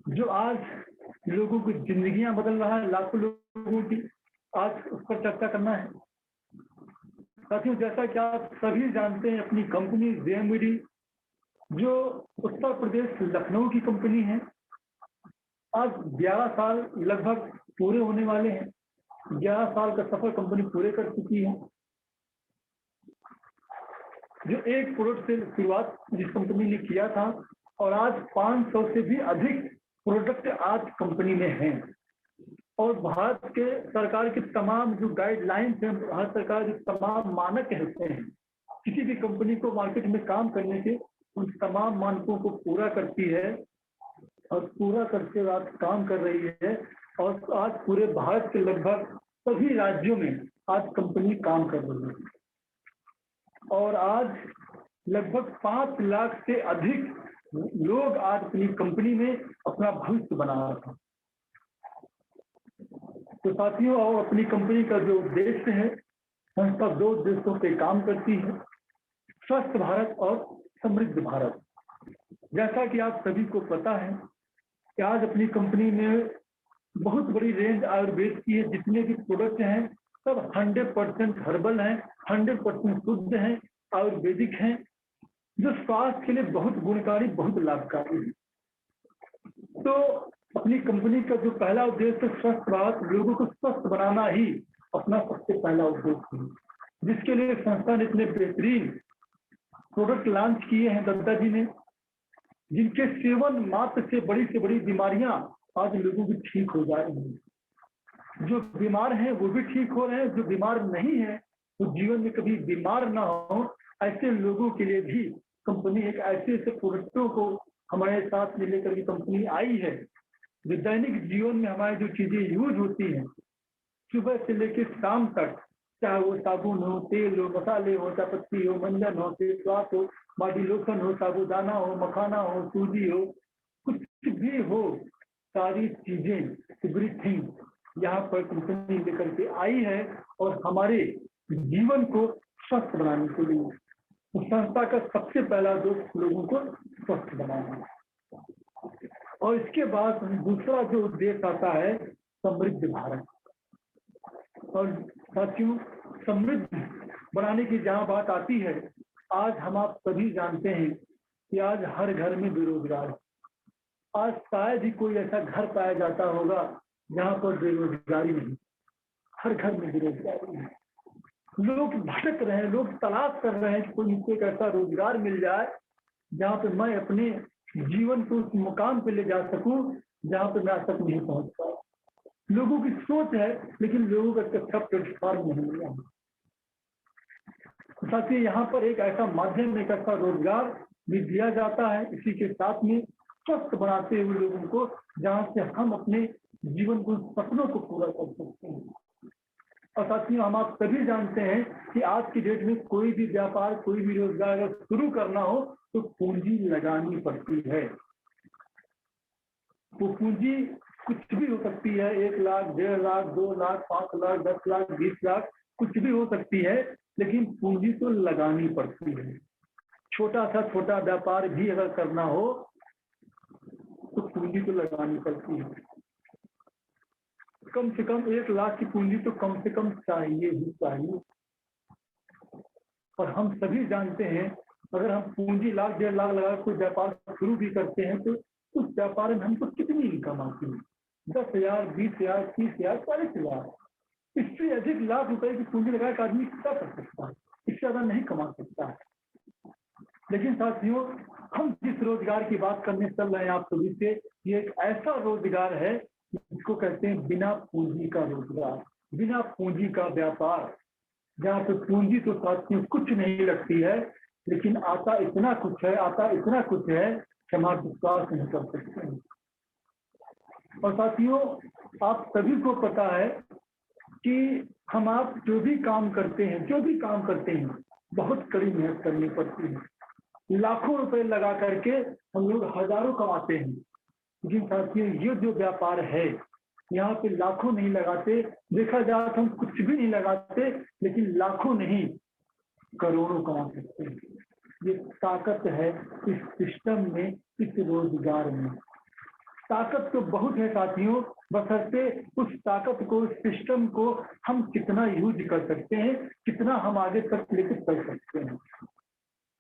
जो आज लोगों की जिंदगियां बदल रहा है, लाखों लोगों की, आज उस पर चर्चा करना है। साथियों, जैसा कि आप सभी जानते हैं, अपनी कंपनी जेएमबीडी जो उत्तर प्रदेश लखनऊ की कंपनी है, आज 11 साल लगभग पूरे होने वाले हैं। 11 साल का सफर कंपनी पूरे कर चुकी है। जो एक प्रोडक्ट से शुरुआत जिस कंपनी ने किया था, और आज 500 से भी अधिक प्रोडक्ट आज कंपनी में हैं। और भारत के सरकार के तमाम जो गाइडलाइंस हैं, भारत सरकार के तमाम मानक होते हैं, किसी भी कंपनी को मार्केट में काम करने के, उन तमाम मानकों को पूरा करती है और पूरा करके आज काम कर रही है। और आज पूरे भारत के लगभग सभी राज्यों में आज कंपनी काम कर रही है। और आज लगभग 5 लाख से अधिक लोग आज अपनी कंपनी में अपना भविष्य बना रहा था। तो साथियों, और अपनी कंपनी का जो उद्देश्य है, संस्था 2 उद्देश्यों पे काम करती है, स्वस्थ भारत और समृद्ध भारत। जैसा कि आप सभी को पता है कि आज अपनी कंपनी में बहुत बड़ी रेंज आयुर्वेद की है। जितने भी प्रोडक्ट हैं सब 100% हर्बल हैं, 100% शुद्ध हैं, आयुर्वेदिक हैं, जो स्वास्थ्य के लिए बहुत गुणकारी, बहुत लाभकारी है। तो अपनी कंपनी का जो पहला उद्देश्य स्वस्थ भारत, लोगों को स्वस्थ बनाना ही अपना सबसे पहला उद्देश्य है, जिसके लिए संस्था ने इतने बेहतरीन प्रोडक्ट लॉन्च किए हैं दत्ता जी ने, जिनके सेवन मात्र से बड़ी बीमारियां आज लोगों की ठीक हो जा रही हैं। जो बीमार हैं वो भी ठीक हो रहे हैं, जो बीमार नहीं है वो जीवन में कभी बीमार ना हो, ऐसे लोगों के लिए भी कंपनी एक ऐसे प्रोडक्टों को हमारे साथ में लेकर के कंपनी आई है, जो दैनिक जीवन में हमारी जो चीजें यूज होती हैं, सुबह से लेकर शाम तक, चाहे वो साबुन हो, तेल हो, मसाले हो, चायपत्ती हो, मंजन हो, फेस वॉश हो, बॉडी लोशन हो, साबुदाना हो, मखाना हो, सूजी हो, कुछ भी हो, सारी चीजें एवरीथिंग यहाँ पर कंपनी लेकर के आई है और हमारे जीवन को स्वस्थ बनाने के लिए। तो संस्था का सबसे पहला दोस्त लोगों को स्वस्थ बनाना, और इसके बाद दूसरा जो उद्देश्य आता है समृद्ध भारत। और साथियों, समृद्ध बनाने की जहां बात आती है, आज हम आप सभी जानते हैं कि आज हर घर में बेरोजगार, आज शायद ही कोई ऐसा घर पाया जाता होगा जहां पर बेरोजगारी नहीं। हर घर में बेरोजगारी है, लोग भटक रहे हैं, लोग तलाश कर रहे हैं कि कोई मुझको एक ऐसा रोजगार मिल जाए जहां पे मैं अपने जीवन को उस मुकाम पे ले जा सकूं जहां पे मैं आज तक नहीं पहुंच पाया। लोगों की सोच है, लेकिन लोगों का अच्छा प्लेटफॉर्म नहीं मिला। साथ ही यहाँ पर एक ऐसा माध्यम, एक ऐसा रोजगार भी दिया जाता है, इसी के साथ में स्वस्थ बनाते हुए लोगों को, जहाँ से हम अपने जीवन को, सपनों को पूरा कर सकते हैं। और साथियों, हम आप सभी जानते हैं कि आज की डेट में कोई भी व्यापार, कोई भी रोजगार अगर शुरू करना हो तो पूंजी लगानी पड़ती है। वो पूंजी कुछ भी हो सकती है, 1 लाख, 1.5 लाख, 2 लाख, 5 लाख, 10 लाख, 20 लाख, कुछ भी हो सकती है, लेकिन पूंजी तो लगानी पड़ती है। छोटा व्यापार भी अगर करना हो तो पूंजी तो लगानी पड़ती है। कम से कम 1 लाख की पूंजी तो कम से कम चाहिए ही चाहिए। और हम सभी जानते हैं, अगर हम पूंजी 1 लाख, 1.5 लाख लगा कोई व्यापार शुरू भी करते हैं तो उस व्यापार में हमको कितनी इनकम आती है? 10,000, 20,000, 30,000, 40,000। इससे अधिक लाख रुपए की पूंजी लगा के आदमी क्या कर सकता है? इससे ज्यादा नहीं कमा सकता है। लेकिन साथियों, हम जिस रोजगार की बात करने चल रहे हैं आप सभी से, ये एक ऐसा रोजगार है जिसको कहते हैं बिना पूंजी का रोजगार, बिना पूंजी का व्यापार, जहाँ पे पूंजी तो साथियों कुछ नहीं लगती है, लेकिन आता इतना कुछ है कि हम आप विश्वास नहीं कर सकते हैं। और साथियों, आप सभी को पता है कि हम आप जो भी काम करते हैं, बहुत कड़ी मेहनत करनी पड़ती है। लाखों रुपए लगा करके हम लोग हजारों कमाते हैं, लेकिन साथियों ये जो व्यापार है, यहाँ पे लाखों नहीं लगाते, देखा जाए तो हम कुछ भी नहीं लगाते, लेकिन लाखों नहीं करोड़ों कमा सकते हैं। ये ताकत है इस सिस्टम में, इस रोजगार में। ताकत तो बहुत है साथियों, बशर्ते उस ताकत को, उस सिस्टम को हम कितना यूज कर सकते हैं, कितना हम आगे तक लेकर चल सकते हैं।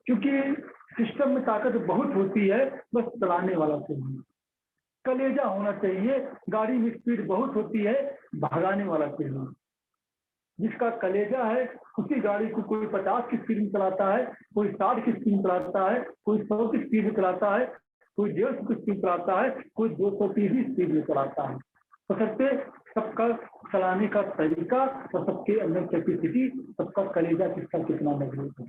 क्योंकि सिस्टम में ताकत बहुत होती है, बस चलाने वाला चाहिए, कलेजा होना चाहिए। गाड़ी में स्पीड बहुत होती है, भगाने वाला चाहिए। जिसका कलेजा है उसी गाड़ी को कोई 50 की स्पीड में चलाता है, कोई 60 की स्पीड में चलाता है, कोई 100 की स्पीड में चलाता है, कोई 150 की स्पीड चलाता है, कोई 230 की स्पीड में चलाता है। तो सबका चलाने का तरीका और सबके अंदर कैपेसिटी, सबका कलेजा किसका कितना मजबूत है।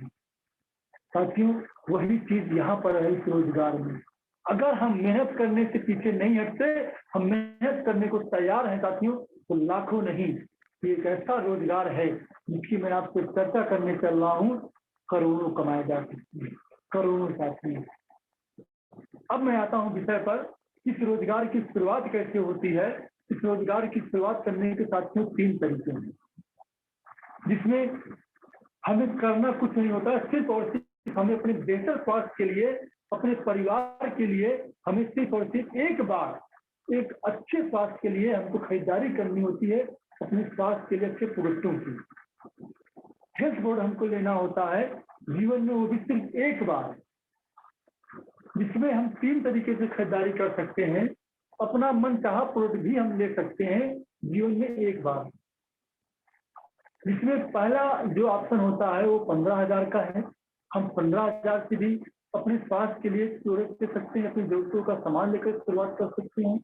साथियों, वही चीज यहाँ पर है इस रोजगार में। अगर हम मेहनत करने से पीछे नहीं हटते, हम मेहनत करने को तैयार हैं साथियों, तो लाखों नहीं, ये एक ऐसा रोजगार है जिसकी मैं आपसे चर्चा करने चल रहा हूँ, करोड़ों कमाए जा सकते हैं, करोड़ों साथियों। अब मैं आता हूँ विषय पर, इस रोजगार की शुरुआत कैसे होती है। इस रोजगार की शुरुआत करने के साथियों 3 तरीके हैं, जिसमें हमें करना कुछ नहीं होता, सिर्फ और सिर्फ हमें अपने बेहतर स्वास्थ्य के लिए, अपने परिवार के लिए, हमें सिर्फ और सिर्फ एक बार एक अच्छे स्वास्थ्य के लिए हमको खरीदारी करनी होती है, अपने स्वास्थ्य के लिए अच्छे प्रोडक्टों की। हेल्थ बोर्ड हमको लेना होता है जीवन में, वो भी सिर्फ एक बार, जिसमें हम 3 तरीके से खरीदारी कर सकते हैं। अपना मन चाहा प्रोडक्ट भी हम ले सकते हैं जीवन में एक बार, जिसमें पहला जो ऑप्शन होता है वो 15,000 का है। हम 15,000 से भी अपने स्वास्थ्य के लिए प्रोडक्ट ले सकते हैं, अपनी जरूरतों का सामान लेकर शुरुआत कर सकते हैं।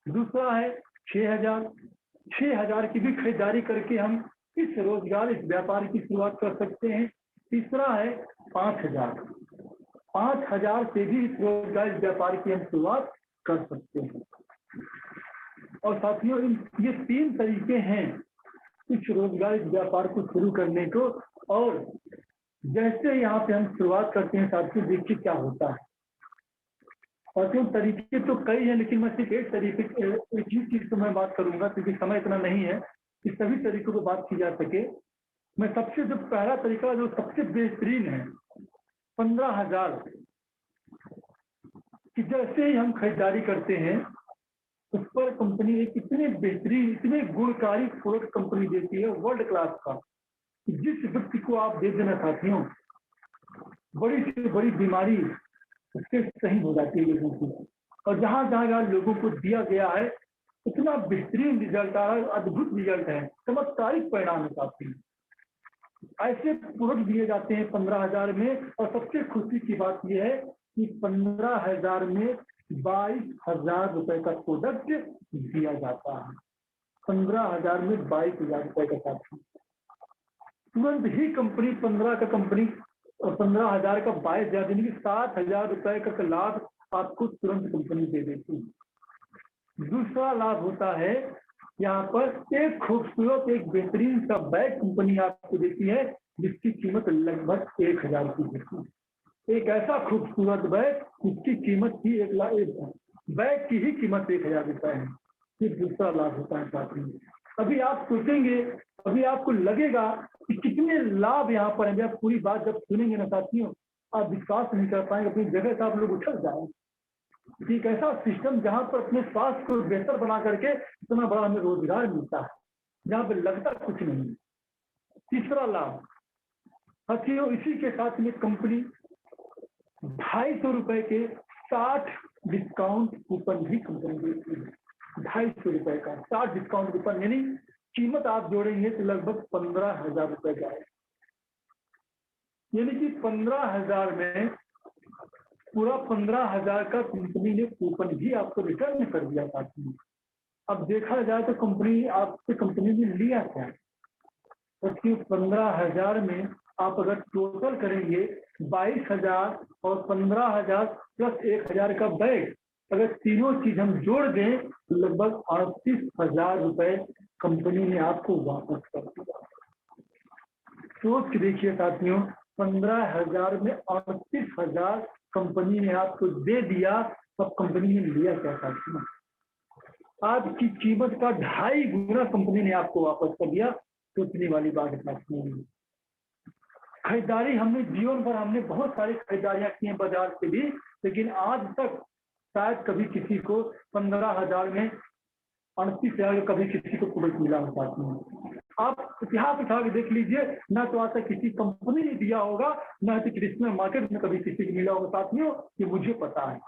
दूसरा है 6,000 की भी खरीदारी करके हम इस रोजगार, इस व्यापार की शुरुआत कर सकते हैं। तीसरा है 5,000 से भी इस रोजगार, इस व्यापार की हम शुरुआत कर सकते हैं। और साथियों, ये 3 तरीके हैं इस रोजगार, इस व्यापार को शुरू करने को। और जैसे यहाँ पे हम शुरुआत करते हैं साथियों, देखिए क्या होता है। साथियों, तरीके तो कई हैं, लेकिन मैं सिर्फ एक ही चीज तो मैं बात करूंगा, क्योंकि समय इतना नहीं है कि सभी तरीकों पर बात की जा सके। मैं सबसे जो पहला तरीका जो सबसे बेहतरीन है, 15,000 कि जैसे ही हम खरीदारी करते हैं उस पर कंपनी एक इतने बेहतरीन, इतने गुणकारी प्रोडक्ट कंपनी देती है वर्ल्ड क्लास का, कि जिस व्यक्ति को आप दे देना साथियों, बड़ी से बड़ी बीमारी उससे सही हो जाती है लोगों की। और जहां जहां लोगों को दिया गया है इतना बेहतरीन रिजल्ट आ रहा है, अद्भुत रिजल्ट है, चमत्कारिक परिणाम है साथी। ऐसे प्रोडक्ट दिए जाते हैं 15,000 में। और सबसे खुशी की बात यह है कि 15,000 में 22,000 रुपए का प्रोडक्ट दिया जाता है। 15,000 में 22,000 रुपए का साथी। तुरंत ही कंपनी 15 का कंपनी और 15,000 का 22,000 यानी कि 7,000 रुपए का लाभ आपको तुरंत कंपनी दे देती है। दूसरा लाभ होता है यहाँ पर एक खूबसूरत, एक बेहतरीन सा बैग कंपनी आपको देती है जिसकी कीमत लगभग 1,000 की होती है। एक ऐसा खूबसूरत बैग जिसकी कीमत ही 1,00,000, बैग की ही कीमत 1,000 रुपए है। ये दूसरा लाभ होता है साथी। अभी आप सोचेंगे, अभी आपको लगेगा कि कितने लाभ यहाँ पर हैं। आप पूरी बात जब सुनेंगे ना साथियों, आप विश्वास नहीं कर पाएंगे, अपनी जगह से आप लोग उछल जाएंगे। एक ऐसा सिस्टम जहां पर अपने स्वास्थ्य को बेहतर बना करके इतना बड़ा हमें रोजगार मिलता है, जहां पर लगता कुछ नहीं। तीसरा लाभ साथियों, इसी के साथ में कंपनी 250 रुपए के 60 डिस्काउंट कूपन भी कंपनी देती है। 250 रुपए का 60 डिस्काउंट कूपन, यानी कीमत आप जोड़ेंगे तो लगभग 15,000 रुपए जाए। यानी कि 15,000 में पूरा 15,000 का कंपनी ने कूपन भी आपको रिटर्न कर दिया साथी। अब देखा जाए तो कंपनी आपसे, कंपनी ने लिया क्या, उसकी 15,000 में आप अगर टोटल करेंगे 22,000 और 15,000 प्लस 1,000 का बैग, अगर तीनों चीज हम जोड़ दें तो लगभग 38,000 रुपए कंपनी ने आपको वापस कर दिया। सोच के देखिए साथियों, 15,000 में 38,000 कंपनी ने आपको दे दिया, तब कंपनी ने लिया क्या साथियों? आपकी कीमत का 2.5 गुना कंपनी ने आपको वापस कर दिया। सोचने वाली बात है साथियों। खरीदारी हमने जीवन भर, हमने बहुत सारी खरीदारियां की हैं बाजार से भी, लेकिन आज तक शायद कभी किसी को 15,000 में 38,000 कभी किसी को प्रोडक्ट मिला हो साथियों। आप इतिहास उठा के देख लीजिए, ना तो आज तक किसी कंपनी ने दिया होगा, ना तो ट्रेडिशनल मार्केट में कभी किसी को मिला होगा साथियों, ये मुझे पता है।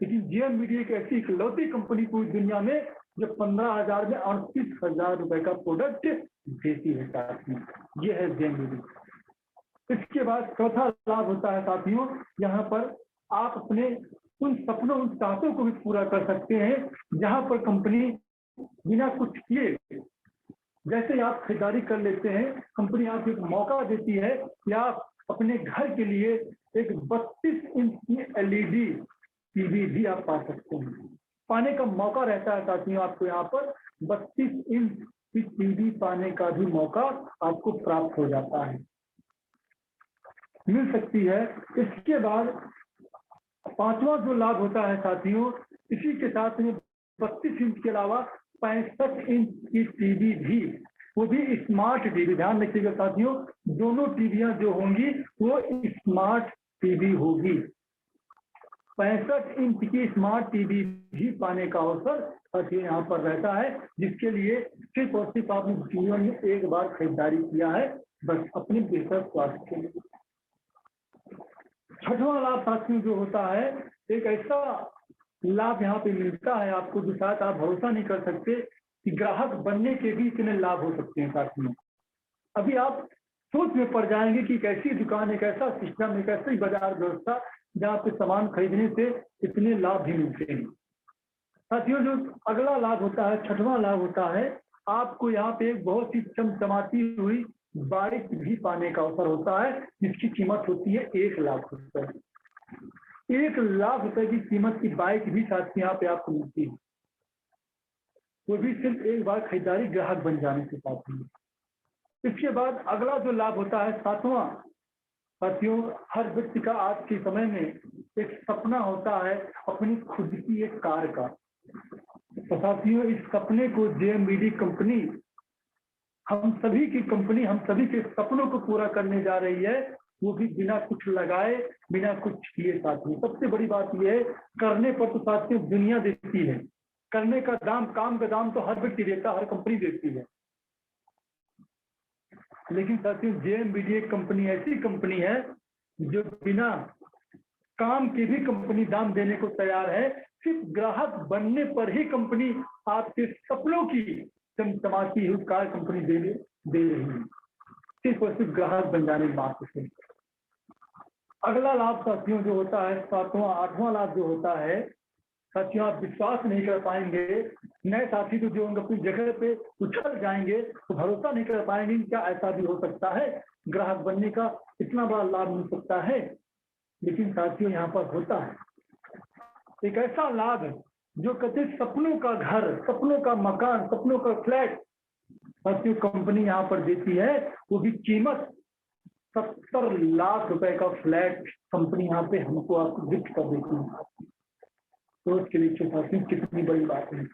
लेकिन जेएम मीडिया की ऐसी इकलौती कंपनी पूरी दुनिया में जो 15,000 में 38,000 रुपए का प्रोडक्ट देती है साथियों, ये है जेएम मीडिया। इसके बाद चौथा लाभ होता है साथियों, यहाँ पर आप अपने उन सपनों, उन चाहतों को भी पूरा कर सकते हैं जहां पर कंपनी बिना कुछ किए, जैसे आप खरीदारी कर लेते हैं, कंपनी आपको एक मौका देती है कि आप अपने घर के लिए एक 32 इंच की एलईडी टीवी भी आप पा सकते हैं। पाने का मौका रहता है साथियों, आपको यहाँ पर 32 इंच की टीवी पाने का भी मौका आपको प्राप्त हो जाता है, मिल सकती है। इसके बाद पांचवा जो लाभ होता है साथियों, इसी के साथ में 32 इंच के अलावा 65 इंच की टीवी भी, वो भी स्मार्ट टीवी। ध्यान रखिएगा साथियों, दोनों टीवियां जो होंगी वो स्मार्ट टीवी होगी। 65 इंच की स्मार्ट टीवी भी पाने का अवसर साथियों यहाँ पर रहता है, जिसके लिए सिर्फ और सिर्फ आपने जीवन में एक बार खरीदारी किया है, बस अपने बेहतर स्वास्थ्य के लिए। छठवां लाभ साथियों जो होता है, एक ऐसा लाभ यहाँ पे मिलता है आपको जो शायद आप भरोसा नहीं कर सकते कि ग्राहक बनने के भी इतने लाभ हो सकते हैं साथियों। अभी आप सोच में पड़ जाएंगे कि एक ऐसी दुकान, एक ऐसा सिस्टम, एक ऐसी बाजार व्यवस्था जहाँ पे सामान खरीदने से इतने लाभ भी मिलते हैं साथियों। जो अगला लाभ होता है, छठवां लाभ होता है, आपको यहाँ पे एक बहुत ही चमचमाती हुई बाइक भी पाने का अवसर होता है, जिसकी कीमत होती है 1 लाख रुपए। 1 लाख रुपए की कीमत की बाइक भी साथियों यहाँ पे आपको मिलती है, वो भी सिर्फ एक बार खरीदारी ग्राहक बन जाने के साथ ही। इसके बाद अगला जो लाभ होता है, सातवां साथियों, हर व्यक्ति का आज के समय में एक सपना होता है अपनी खुद की एक कार का। तो साथियों, इस सपने को जेएमबीडी कंपनी, हम सभी की कंपनी, हम सभी के सपनों को पूरा करने जा रही है। वो भी बिना कुछ लगाए, बिना कुछ किए। साथियों सबसे बड़ी बात यह है, करने पर तो साथियों दुनिया देती है, करने का दाम, काम का दाम तो हर व्यक्ति देता, हर कंपनी देती है। लेकिन साथियों जेएमबीडी एक कंपनी ऐसी कंपनी है जो बिना काम के भी कंपनी दाम देने को तैयार है। सिर्फ ग्राहक बनने पर ही कंपनी आपके सपनों की चमचमाती हुई कार कंपनी दे रही है, सिर्फ और सिर्फ ग्राहक बन जाने की बात से। अगला लाभ साथियों जो होता है, 7वां 8वां लाभ जो होता है साथियों, आप विश्वास नहीं कर पाएंगे। नए साथी तो जो अपनी जगह पे उछल जाएंगे तो भरोसा नहीं कर पाएंगे क्या ऐसा भी हो सकता है, ग्राहक बनने का इतना बड़ा लाभ मिल सकता है। लेकिन साथियों यहाँ पर होता है एक ऐसा लाभ जो कहते सपनों का घर, सपनों का मकान, सपनों का फ्लैट साथियों कंपनी यहाँ पर देती है। वो भी कीमत 70 लाख रुपए का फ्लैट कंपनी यहाँ पे हमको आपको गिफ्ट कर देती है। तो उसके लिए साथियों कितनी बड़ी बात है।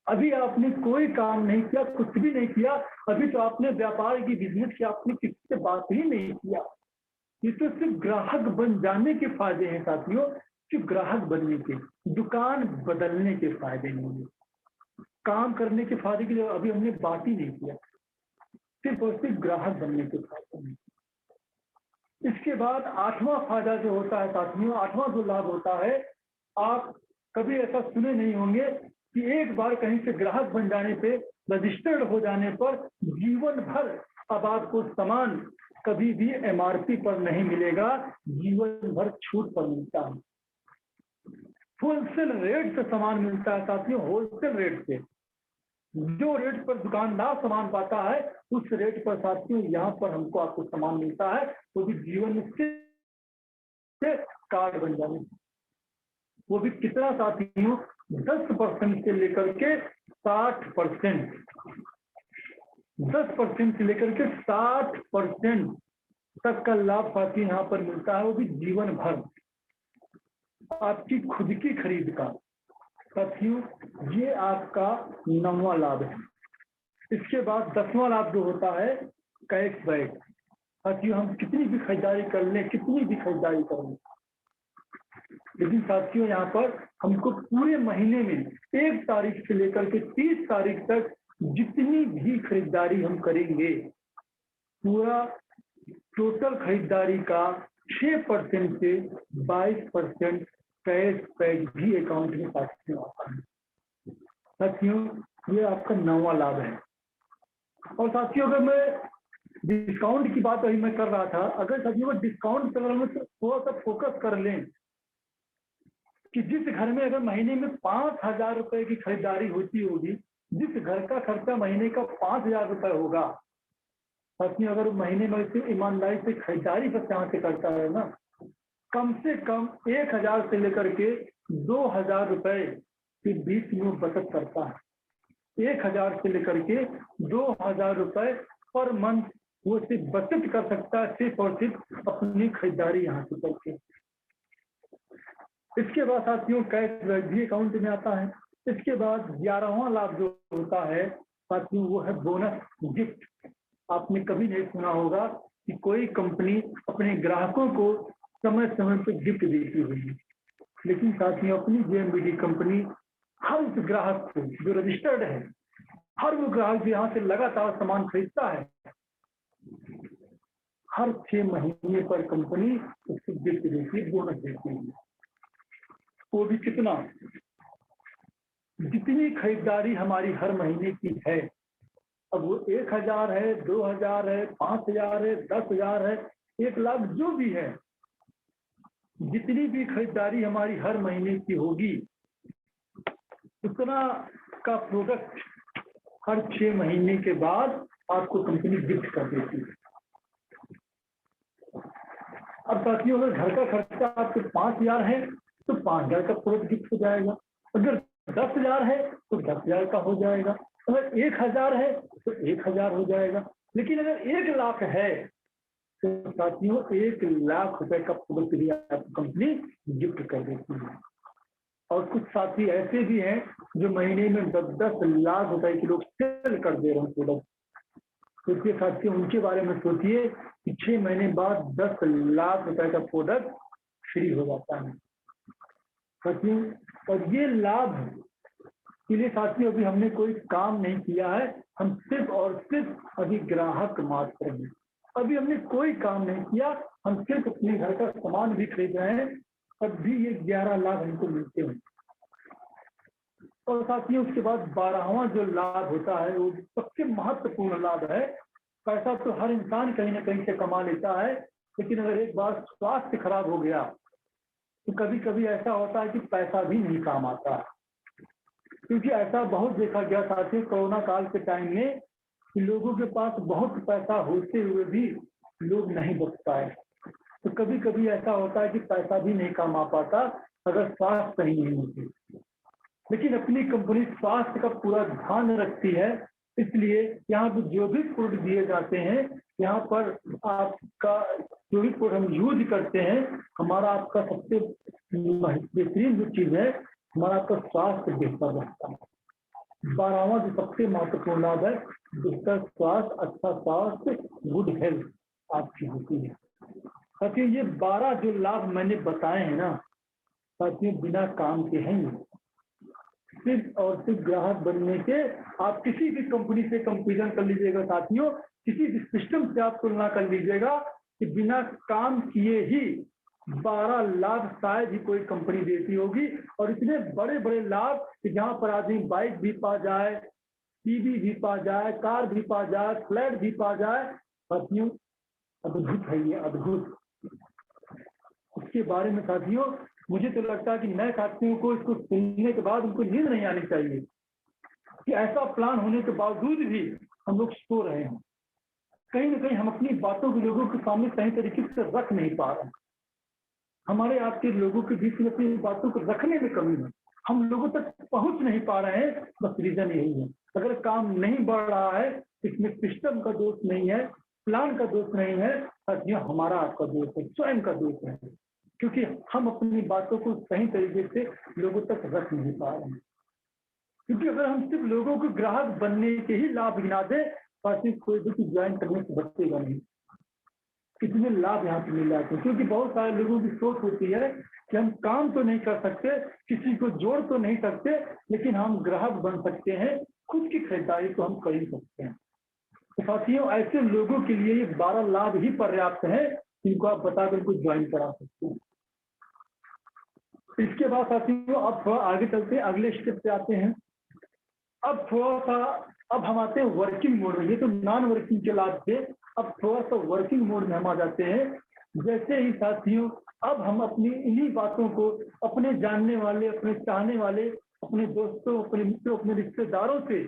अभी आपने कोई काम नहीं किया, कुछ भी नहीं किया, अभी तो आपने व्यापार की बिजनेस की आपने किसी से बात ही नहीं किया। ये तो सिर्फ ग्राहक बन जाने के फायदे हैं साथियों, सिर्फ ग्राहक बनने के, दुकान बदलने के फायदे नहीं है। काम करने के फायदे के लिए अभी हमने बात ही नहीं किया, सिर्फ और सिर्फ ग्राहक बनने के फायदे नहीं। इसके बाद 8वां फायदा जो होता है साथियों, 8वां जो लाभ होता है, आप कभी ऐसा सुने नहीं होंगे कि एक बार कहीं से ग्राहक बन जाने पे, रजिस्टर्ड हो जाने पर जीवन भर अब आपको सामान कभी भी एमआरपी पर नहीं मिलेगा, जीवन भर छूट पर मिलता है। होलसेल रेट से सामान मिलता है साथियों, होलसेल रेट से। जो रेट पर दुकानदार सामान पाता है उस रेट पर साथियों यहाँ पर हमको आपको सामान मिलता है, वो भी जीवन से कार्ड बन जाने। वो भी कितना साथियों, 10% से लेकर के 60%, 10% से लेकर के 60% तक का लाभ साथियों यहाँ पर मिलता है, वो भी जीवन भर आपकी खुद की खरीद का। साथियों ये आपका 9वां लाभ है। इसके बाद 10वां लाभ जो होता है कैशबैक। साथियों हम कितनी भी खरीदारी कर लें, कितनी भी खरीदारी कर लें, लेकिन साथियों यहाँ पर हमको पूरे महीने में 1 तारीख से लेकर के 30 तारीख तक जितनी भी खरीदारी हम करेंगे, पूरा टोटल खरीदारी का 6% से 22% कैशबैक भी अकाउंट में साथियों आता है। साथियों ये आपका 9वां लाभ है। और साथियों अगर मैं डिस्काउंट की बात अभी मैं कर रहा था, अगर साथियों डिस्काउंट कर रहे तो थोड़ा सा फोकस कर लें कि जिस घर में अगर महीने में 5,000 रुपए की खरीदारी होती होगी, जिस घर का खर्चा महीने का 5,000 रुपए होगा, साथियों अगर महीने में इसे ईमानदारी से खरीदारी पर यहाँ से करता है ना, कम से कम 1,000 से लेकर के 2,000 रुपए के बीच में बचत करता है। 1,000 से लेकर के 2,000 रुपए पर मंथ वो सिर्फ बचत कर सकता है, सिर्फ और सिर्फ अपनी खरीदारी यहाँ से करके। इसके बाद साथियों कैशबैक भी अकाउंट में आता है। इसके बाद 11वां लाभ जो होता है साथियों वो है बोनस गिफ्ट। आपने कभी नहीं सुना होगा कि कोई कंपनी अपने ग्राहकों को समय समय पर गिफ्ट देती होगी, लेकिन साथियों अपनी जेएमबीडी कंपनी हर उस ग्राहक को जो रजिस्टर्ड है, हर वो ग्राहक जो यहाँ से लगातार सामान खरीदता है, हर 6 महीने पर कंपनी उसको गिफ्ट देती है, बोनस देती है। वो भी कितना, जितनी खरीदारी हमारी हर महीने की है, अब वो 1,000 है, 2,000 है, 5,000 है, 10,000 है, 1 लाख, जो भी है, जितनी भी खरीदारी हमारी हर महीने की होगी, उतना का प्रोडक्ट हर 6 महीने के बाद आपको कंपनी गिफ्ट कर देती है। अब साथियों अगर घर का खर्चा आपके 5,000 है तो 5,000 का प्रोडक्ट गिफ्ट हो जाएगा, अगर 10,000 है तो 10,000 का हो जाएगा, अगर 1,000 है तो 1,000 हो जाएगा। लेकिन अगर 1 लाख है तो साथियों 1 लाख रुपए का प्रोडक्ट भी आपको कंपनी गिफ्ट कर देती है। और कुछ साथी ऐसे भी हैं जो महीने में 10-10 लाख रुपए के लोग सेल कर दे रहे हैं प्रोडक्ट। सोचिए साथियों, उनके बारे में सोचिए कि 6 महीने बाद 10 लाख रुपए का प्रोडक्ट फ्री हो जाता है साथियों। और ये लाभ के लिए साथियों अभी हमने कोई काम नहीं किया है, हम सिर्फ और सिर्फ अभी ग्राहक मात्र हैं। अभी हमने कोई काम नहीं किया, हम सिर्फ अपने घर का सामान भी खरीद रहे हैं, तब भी ये 11 लाख हमको मिलते हैं। और साथियों उसके बाद 12वां जो लाभ होता है वो सबसे महत्वपूर्ण लाभ है। पैसा तो हर इंसान कहीं ना कहीं से कमा लेता है, लेकिन अगर एक बार स्वास्थ्य खराब हो गया तो कभी कभी ऐसा होता है कि पैसा भी नहीं काम आता। क्योंकि ऐसा बहुत देखा गया साथियों कोरोना काल के टाइम में कि लोगों के पास बहुत पैसा होते हुए भी लोग नहीं बच पाए। तो कभी कभी ऐसा होता है कि पैसा भी नहीं कमा पाता अगर स्वास्थ्य सही नहीं होती। लेकिन अपनी कंपनी स्वास्थ्य का पूरा ध्यान रखती है, इसलिए यहाँ पर जो भी प्रोडक्ट दिए जाते हैं, यहाँ पर आपका जो भी प्रोडक्ट हम यूज करते हैं, हमारा आपका सबसे बेहतरीन जो चीज है, हमारा आपका स्वास्थ्य बेहतर रहता है। 12वां जो सबसे महत्वपूर्ण लाभ है, बेहतर स्वास्थ्य, अच्छा स्वास्थ्य, गुड हेल्थ आपकी होती है। साथियों ये 12 जो लाभ मैंने बताए हैं ना साथियों, बिना काम के हैं। सिर्फ और सिर्फ ग्राहक बनने के आप किसी भी कंपनी से कंपेरिजन कर लीजिएगा साथियों, किसी भी सिस्टम से आप तुलना कर लीजिएगा कि बिना काम किए ही 12 लाख शायद ही कोई कंपनी देती होगी। और इतने बड़े बड़े लाभ कि जहां पर आदमी बाइक भी पा जाए, टीवी भी पा जाए, कार भी पा जाए, फ्लैट भी पा जाए। साथियों अद्भुत है ये, अद्भुत। इसके बारे में साथियों मुझे तो लगता है कि नए साथियों को इसको सुनने के बाद उनको नींद नहीं आनी चाहिए कि ऐसा प्लान होने के बावजूद भी हम लोग सो रहे हैं। कहीं ना कहीं हम अपनी बातों को लोगों के सामने सही तरीके से रख नहीं पा रहे हैं। हमारे आपके लोगों के बीच में अपनी बातों को रखने में कमी है, हम लोगों तक पहुंच नहीं पा रहे हैं। बस रीजन यही है, अगर काम नहीं बढ़ रहा है, इसमें सिस्टम का दोष नहीं है, प्लान का दोष नहीं है, साथियों हमारा आपका दोष है, स्वयं का दोष है। क्योंकि हम अपनी बातों को सही तरीके से लोगों तक रख नहीं पा रहे हैं। क्योंकि अगर हम सिर्फ लोगों को ग्राहक बनने के ही लाभ गिना दें, तो कोई भी ज्वाइन करने से बचेगा नहीं। कितने लाभ यहाँ पे मिल जाते हैं, क्योंकि बहुत सारे लोगों की सोच होती है कि हम काम तो नहीं कर सकते, किसी को जोड़ तो नहीं सकते, लेकिन हम ग्राहक बन सकते हैं, खुद की खरीदारी तो हम कर ही सकते हैं। तो साथियों ऐसे लोगों के लिए ये 12 लाभ ही पर्याप्त है, जिनको आप बताकर उनको ज्वाइन करा सकते हैं। इसके बाद साथियों अब थोड़ा आगे चलते हैं, अगले स्टेप पे आते हैं। अब थोड़ा सा अब हम आते हैं वर्किंग मोड में। ये तो नॉन वर्किंग के लाभ थे, अब थोड़ा सा वर्किंग मोड में हम आ जाते हैं। जैसे ही साथियों अब हम अपनी इन्हीं बातों को अपने जानने वाले, अपने चाहने वाले, अपने दोस्तों, अपने मित्रों, अपने रिश्तेदारों से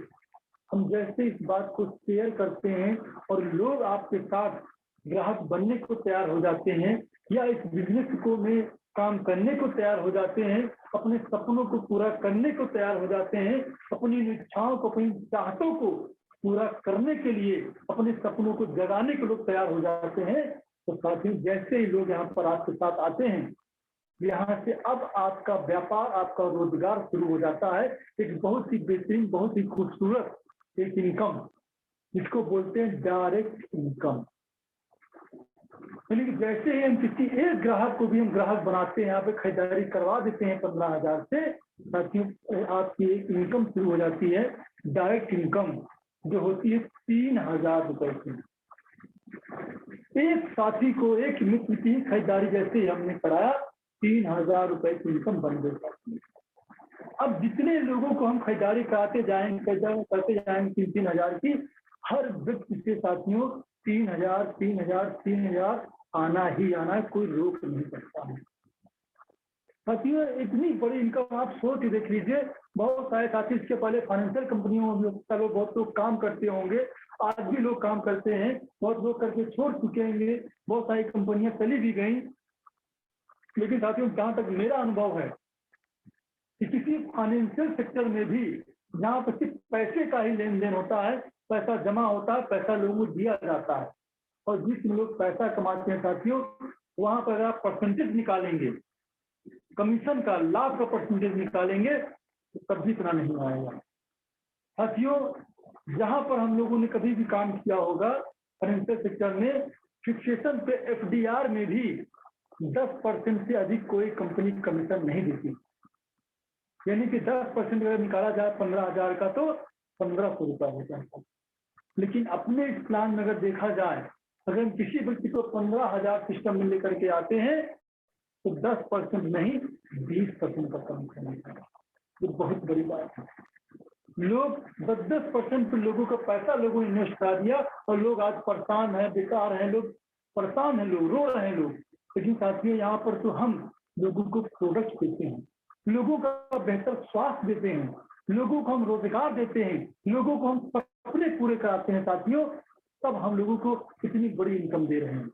हम जैसे इस बात को शेयर करते हैं और लोग आपके साथ ग्राहक बनने को तैयार हो जाते हैं या इस बिजनेस को में काम करने को तैयार हो जाते हैं, अपने सपनों को पूरा करने को तैयार हो जाते हैं, अपनी इच्छाओं को, अपनी चाहतों को पूरा करने के लिए, अपने सपनों को जगाने के लोग तैयार हो जाते हैं। तो साथियों जैसे ही लोग यहाँ पर आपके साथ आते हैं, यहाँ से अब आपका व्यापार, आपका रोजगार शुरू हो जाता है। एक बहुत ही बेहतरीन, बहुत ही खूबसूरत एक इनकम, जिसको बोलते हैं डायरेक्ट इनकम। यानी कि जैसे ही हम किसी एक ग्राहक को भी हम ग्राहक बनाते हैं, यहाँ पे खरीदारी करवा देते हैं 15,000 से, साथियों आपकी एक इनकम शुरू हो जाती है, डायरेक्ट इनकम, जो होती है 3,000 रुपए की। एक साथी को, एक मित्र की खरीदारी जैसे ही हमने कराया, 3,000 रुपए की इनकम बन गई। अब जितने लोगों को हम खरीदारी कराते जाएंगे, करते जाएंगे 3,000 की, हर व्यक्ति से साथियों 3,000, 3,000, 3,000 आना ही आना है, कोई रोक नहीं सकता है। साथियों इतनी बड़ी इनकम आप सोच के देख लीजिए। बहुत सारे साथी इसके पहले फाइनेंशियल कंपनियों में बहुत लोग काम करते होंगे, आज भी लोग काम करते हैं, बहुत लोग करके छोड़ चुके हैं, बहुत सारी कंपनियां चली भी गई। लेकिन साथियों जहां तक मेरा अनुभव है कि किसी फाइनेंशियल सेक्टर में भी जहाँ पर सिर्फ पैसे का ही लेन देन होता है, पैसा जमा होता है, पैसा लोगों को दिया जाता है, और जिसमें लोग पैसा कमाते हैं साथियों, वहां पर आप परसेंटेज निकालेंगे, कमीशन का, लाभ का परसेंटेज निकालेंगे, तो तब भी इतना नहीं आएगा। साथियों जहां पर हम लोगों ने कभी भी काम किया होगा फाइनेंशियल सेक्टर में, फिक्सेशन पे एफडीआर में भी 10% से अधिक कोई कंपनी कमीशन नहीं देती। यानी कि 10% अगर निकाला जाए 15,000 का तो 1,500 रुपया हो जाता है। लेकिन अपने इस प्लान में अगर देखा जाए, अगर हम किसी व्यक्ति को 15,000 सिस्टम में लेकर के आते हैं तो 10% नहीं 20% का कमीशन मिलता है। ये बहुत बड़ी बात है। लोग 10% लोगों का पैसा लोगों ने इन्वेस्ट करा दिया और लोग आज परेशान हैं, बेकार हैं, लोग परेशान हैं, लोग रो रहे हैं लोग। लेकिन साथियों, यहाँ पर तो हम लोगों को प्रोडक्ट देते हैं, लोगों का बेहतर स्वास्थ्य देते हैं, लोगों को हम रोजगार देते हैं, लोगों को हम सपने पूरे कराते हैं साथियों, तब हम लोगों को कितनी बड़ी इनकम दे रहे हैं।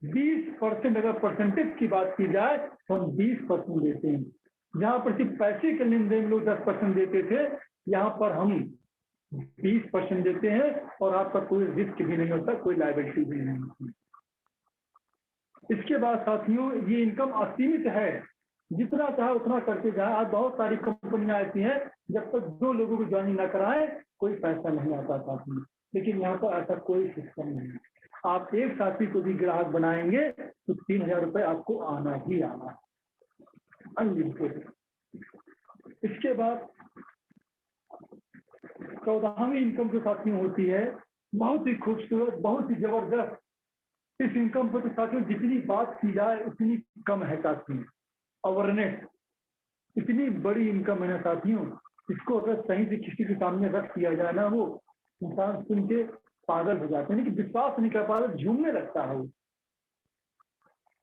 20% अगर परसेंटेज की बात की जाए तो हम 20% देते हैं। जहां पर सिर्फ पैसे के लेन देन लोग 10% देते थे, यहाँ पर हम 20% देते हैं और आपका कोई रिस्क भी नहीं होता, कोई लायबिलिटी भी नहीं होती। इसके बाद साथियों, ये इनकम असीमित है, जितना चाहे उतना करके जाए। आज बहुत सारी कंपनियां ऐसी हैं, जब तक 2 लोगों को ज्वाइनिंग ना कराए कोई पैसा नहीं आता साथियों। लेकिन यहाँ पर ऐसा कोई सिस्टम नहीं है। आप एक साथी को भी ग्राहक बनाएंगे तो 3,000 रुपये आपको आना ही आना, अनलिमिटेड। इसके बाद 14वीं इनकम जो साथियों होती है, बहुत ही खूबसूरत, बहुत ही जबरदस्त। इस इनकम पर तो साथियों जितनी बात की जाए उतनी कम है साथियों। अवेयरनेस इतनी बड़ी इनकम है ना साथियों, इसको अगर सही से किसी के सामने रख दिया जाए ना, वो इंसान सुन के पागल हो जाते हैं, कि विश्वास नहीं कर पाता, झूमने लगता है वो।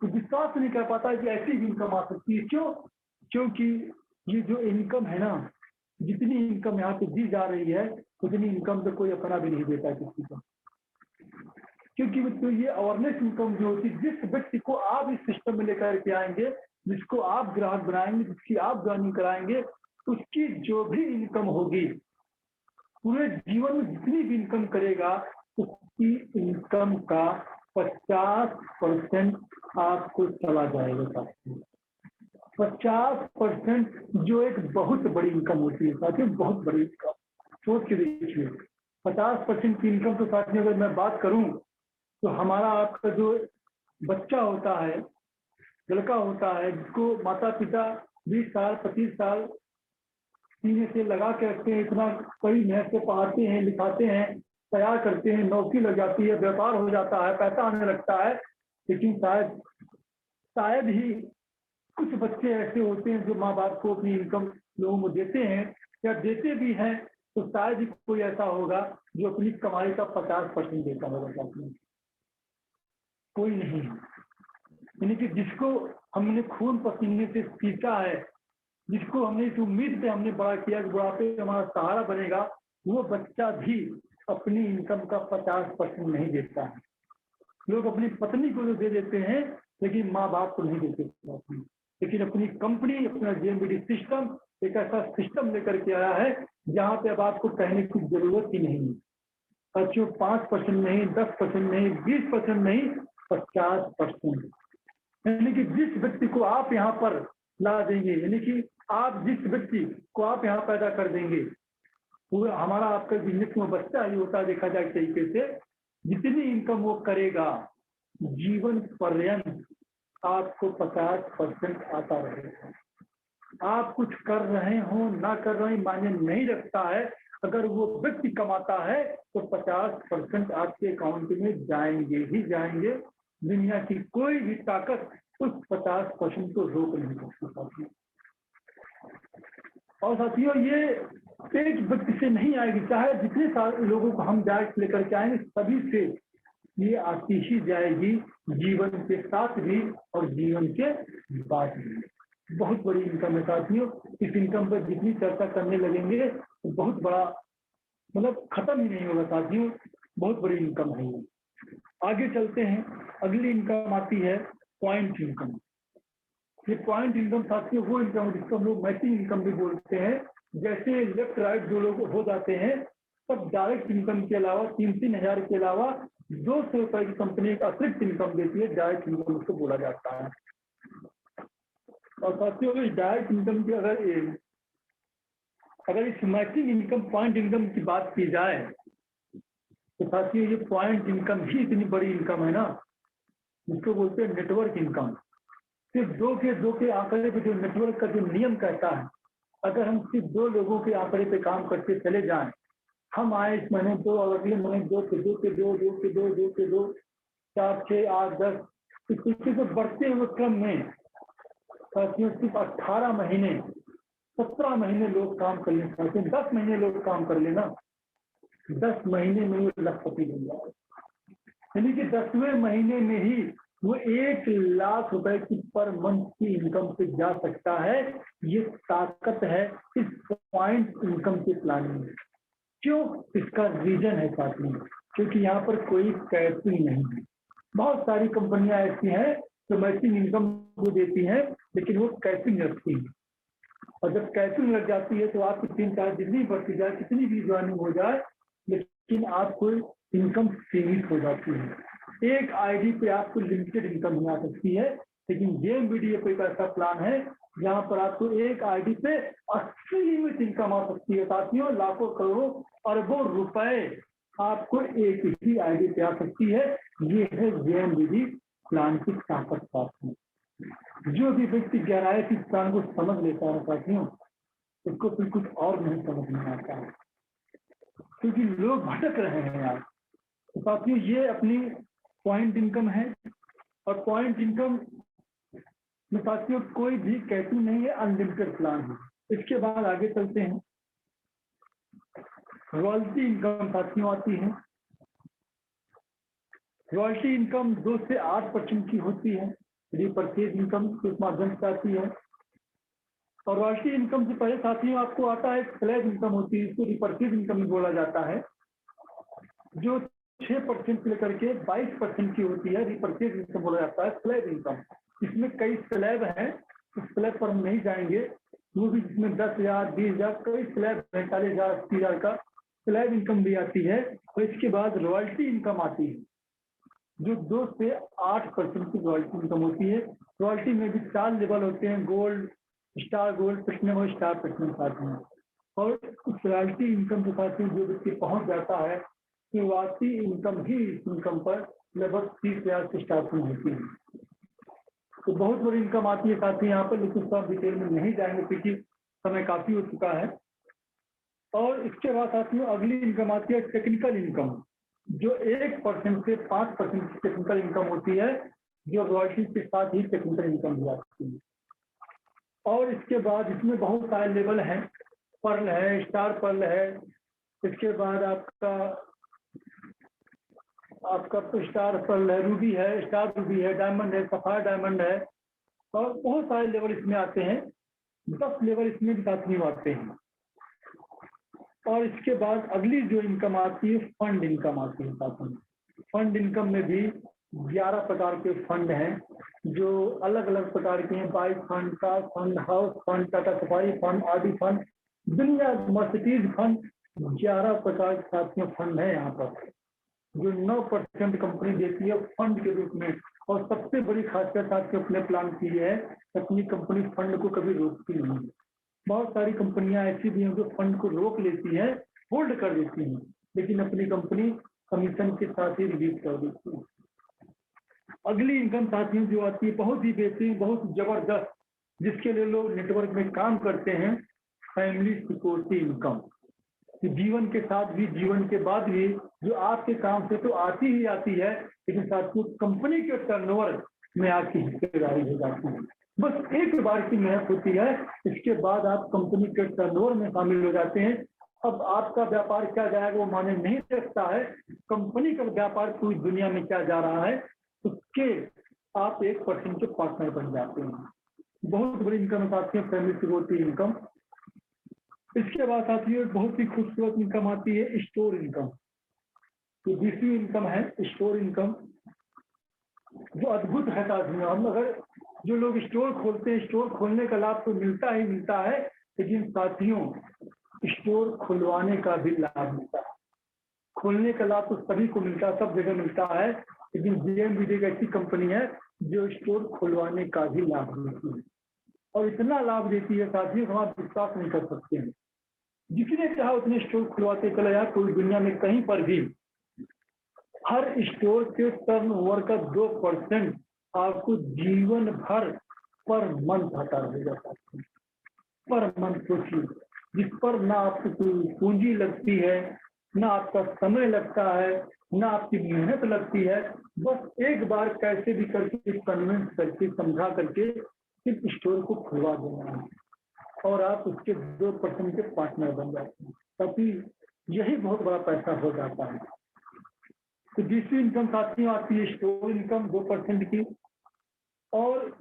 तो विश्वास नहीं कर पाता कि ऐसी भी इनकम आ सकती है। क्यों? क्योंकि ये जो इनकम है ना, जितनी इनकम यहाँ पे दी जा रही है उतनी इनकम तो कोई अपना भी नहीं देता किसी को। क्योंकि तो ये अवेयरनेस इनकम जो होती है, जिस व्यक्ति को आप इस सिस्टम में लेकर के आएंगे, जिसको आप ग्राहक बनाएंगे, जिसकी आप ज्वाइनिंग कराएंगे, उसकी जो भी इनकम होगी, पूरे जीवन में जितनी भी इनकम करेगा, उसकी इनकम का 50% आपको चला जाएगा। 50% जो एक बहुत बड़ी इनकम होती है साथियों, बहुत बड़ी इनकम। सोच के देखिए, 50% की इनकम तो साथियों अगर मैं बात करूं तो हमारा आपका जो बच्चा होता है, लड़का होता है, जिसको माता पिता 20 साल 25 साल सीने से लगा के रखते हैं, इतना कई मेहनत से पढ़ाते हैं, लिखाते हैं, तैयार करते हैं, नौकरी लग जाती है, व्यापार हो जाता है, पैसा आने लगता है। लेकिन शायद ही कुछ बच्चे ऐसे होते हैं जो माँ बाप को अपनी इनकम लोगों को देते हैं, या देते भी हैं तो शायद ही कोई ऐसा होगा जो अपनी कमाई का 50% देता होगा। कोई नहीं। यानी कि जिसको हमने खून पसीने से सीखा है, जिसको हमने इस उम्मीद पे हमने बड़ा किया कि बुढ़ापे में हमारा सहारा बनेगा, वो बच्चा भी अपनी इनकम का 50% नहीं देता है। लोग अपनी पत्नी को तो दे देते हैं, लेकिन माँ बाप को नहीं देते। लेकिन अपनी कंपनी, अपना जेएमबीडी सिस्टम एक ऐसा सिस्टम लेकर के आया है जहाँ पे अब आपको कहने की जरूरत ही नहीं है। बच्चों 5% नहीं, 10% नहीं, 20% नहीं, 50%। यानी कि जिस व्यक्ति को आप यहाँ पर ला देंगे, यानी कि आप जिस व्यक्ति को आप यहाँ पैदा कर देंगे, वो हमारा आपका बिजनेस में बच्चा ही होता है। देखा जाए तरीके से जितनी इनकम वो करेगा, जीवन पर्यंत आपको 50% आता रहेगा। आप कुछ कर रहे हो ना कर रहे हो मायने नहीं रखता है। अगर वो व्यक्ति कमाता है तो 50% आपके अकाउंट में जाएंगे ही जाएंगे। दुनिया की कोई भी ताकत उस 50% को रोक नहीं सकती। और साथियों, ये एक व्यक्ति से नहीं आएगी, चाहे जितने सारे लोगों को हम डायरेक्ट लेकर के आएंगे, सभी से ये आती ही जाएगी, जीवन के साथ भी और जीवन के बाद भी। बहुत बड़ी इनकम है साथियों। इस इनकम पर जितनी चर्चा करने लगेंगे तो बहुत बड़ा, मतलब खत्म ही नहीं होगा साथियों। बहुत बड़ी इनकम है ये। आगे चलते हैं। अगली इनकम आती है पॉइंट इनकम। ये पॉइंट इनकम साथियों वो इनकम जिसको हम लोग मैचिंग इनकम भी बोलते हैं। जैसे लेफ्ट राइट जो लोग हो जाते हैं, तब डायरेक्ट इनकम के अलावा 3-3 हजार के अलावा 200 रुपए की कंपनी एक अतिरिक्त इनकम देती है, डायरेक्ट इनकम उसको बोला जाता है। और साथियों, इस डायरेक्ट इनकम की अगर अगर इस मैचिंग इनकम, पॉइंट इनकम की बात की जाए तो साथियों ये पॉइंट इनकम ही इतनी बड़ी इनकम है ना, जिसको बोलते हैं नेटवर्क इनकम। सिर्फ दो के आंकड़े पे जो नेटवर्क का जो नियम कहता है, अगर हम सिर्फ 2 लोगों के आंकड़े पे काम करते चले जाएं, हम आए इस महीने 2 और अगले महीने 2 के 2 के 2, 2 के 2, 2 के 2, 4, 6, 8, 10, इस तरीके से बढ़ते हुए क्रम में साथियों सिर्फ 18 महीने, 17 महीने लोग काम कर लें, 10 महीने लोग काम कर लेना, 10 महीने में वो लखपति बन जाए। यानी कि 10वें महीने में ही वो 1 लाख रुपए की पर मंथ की इनकम पे जा सकता है। ये ताकत है इस पॉइंट इनकम के प्लानिंग में। क्यों? इसका रीजन है साथियों, क्योंकि यहाँ पर कोई कैपिंग नहीं है। बहुत सारी कंपनियां ऐसी हैं जो मैचिंग इनकम को देती हैं, लेकिन वो कैपिंग रखती है, और जब कैपिंग लग जाती है तो आपकी 3-4 जितनी बढ़ती जाए, कितनी भी ज्वाइनिंग हो जाए, लेकिन आपको इनकम सीमित हो जाती है। एक आईडी पे आपको लिमिटेड इनकम नहीं आ सकती है, लेकिन जेएमबीडीए पे एक ऐसा प्लान है जहां पर आपको एक आईडी पे असीमित इनकम आ सकती है साथियों। लाखों करोड़ों अरबों रुपए आपको एक ही आईडी पे आ सकती है। ये है जेएमबीडी प्लान की ताकत साथियों। जो भी व्यक्ति गहराई से प्लान को समझ लेता है साथियों, उसको फिर कुछ और नहीं समझ में आता है, क्योंकि लोग भटक रहे हैं यार। तो साथियों ये अपनी पॉइंट इनकम है, और पॉइंट इनकम में साथियों कोई भी कैपिंग नहीं है, अनलिमिटेड प्लान है। इसके बाद आगे चलते हैं। रॉयल्टी इनकम साथियों आती है। रॉयल्टी इनकम 2 से 8% की होती है, रिपर्चेज इनकम के माध्यम से आती है। और रॉयल्टी इनकम से पहले साथियों आपको आता है स्लैब इनकम होती है, इसको रिपर्चेज इनकम बोला जाता है, जो 6% से लेकर के 22% की होती है। रिपर्चेज इनकम बोला जाता है स्लैब इनकम। इसमें कई स्लैब हैं, उस स्लैब पर हम नहीं जाएंगे, वो भी जिसमें 10,000, 20,000, कई स्लैब है, 40,000, 80,000 का स्लैब इनकम भी आती है। और इसके बाद रॉयल्टी इनकम आती है, जो 2 से 8% की रॉयल्टी इनकम होती है। रॉयल्टी में भी 4 लेवल होते हैं, गोल्ड, स्टार गोल्ड, प्लेटिनम और स्टार प्लेटिनम आते हैं। और उस रॉयल्टी इनकम के साथ जो व्यक्ति पहुंच जाता है, शुरुआती इनकम ही इस इनकम पर लगभग 30,000 से स्टार्टिंग होती है। तो बहुत बड़ी इनकम आती है साथी यहाँ पर, लेकिन सब डिटेल में नहीं जाएंगे क्योंकि समय काफी हो चुका है। और इसके बाद साथियों अगली इनकम आती है टेक्निकल इनकम, जो 1% से 5% की टेक्निकल इनकम होती है, जो रॉयल्टी के साथ ही टेक्निकल इनकम भी आती है। और इसके बाद इसमें बहुत सारे लेवल हैं, पर्ल है, स्टार पर्ल है, इसके बाद आपका स्टार पर्ल है, रूबी है, स्टार रूबी है, डायमंड है, सफायर डायमंड है, और बहुत सारे लेवल इसमें आते हैं। 10 लेवल इसमें भी साथियों आते हैं। और इसके बाद अगली जो इनकम आती है फंड इनकम आती है साथियों। फंड इनकम में भी 11 प्रकार के फंड हैं, जो अलग अलग प्रकार के हैं। Bike fund, car fund, house fund, Tata safari fund, आदि फंड, दुनिया मर्सिडीज फंड, 11 प्रकार के साथियों फंड है यहाँ पर, जो 9% कंपनी देती है फंड के रूप में। और सबसे बड़ी खासियत साथियों अपने प्लान की है, अपनी कंपनी फंड को कभी रोकती नहीं है। बहुत सारी कंपनियां ऐसी भी हैं जो फंड को रोक लेती हैं, होल्ड कर देती हैं, लेकिन अपनी कंपनी कमीशन के साथ ही रिलीज कर देती है। अगली इनकम साथियों जो आती है बहुत ही बेहतरीन, बहुत जबरदस्त, जिसके लिए लोग नेटवर्क में काम करते हैं, फैमिली सिक्योरिटी इनकम। जीवन के साथ भी, जीवन के बाद भी, जो आपके काम से तो आती ही आती है, लेकिन साथियों कंपनी के टर्नओवर में आपकी हिस्सेदारी हो जाती है। बस एक बार की मेहनत होती है, इसके बाद आप कंपनी के टर्नओवर में शामिल हो जाते हैं। अब आपका व्यापार क्या जाएगा वो माने नहीं रखता है, कंपनी का व्यापार पूरी दुनिया में क्या जा रहा है, उसके आप 1% के पार्टनर बन जाते हैं। बहुत बड़ी इनकम साथियों फैमिली सिक्योरिटी इनकम। इसके बाद साथियों बहुत ही खूबसूरत इनकम आती है स्टोर इनकम। तो दूसरी इनकम है स्टोर इनकम, जो अद्भुत है साथियों। हम अगर जो लोग स्टोर खोलते हैं, स्टोर खोलने का लाभ तो मिलता ही मिलता है, लेकिन साथियों स्टोर खुलवाने का भी लाभ मिलता है। खोलने का लाभ तो सभी को मिलता है, सब जगह मिलता है, लेकिन जेएमबीडी एक ऐसी कंपनी है जो स्टोर खुलवाने का भी लाभ देती है, और इतना लाभ देती है साथियों हम आप विश्वास नहीं कर सकते हैं। जिसने चाहा उतने स्टोर खुलवाते चले जाए, कोई दुनिया में कहीं पर भी हर स्टोर के टर्नओवर का 2% आपको जीवन भर पर मंथ आता रहेगा। पर मंथ सोचिए, जिस पर ना आपको कोई पूंजी लगती है, ना आपका समय लगता है, ना आपकी मेहनत लगती है, बस एक बार कैसे भी करके कन्विंस करके समझा करके सिर्फ स्टोर को खुलवा देना है और आप उसके 2% के पार्टनर बन जाते हैं, ताकि यही बहुत बड़ा पैसा हो जाता है। तो दूसरी इनकम साथियों आती है स्टोर इनकम 2% की, और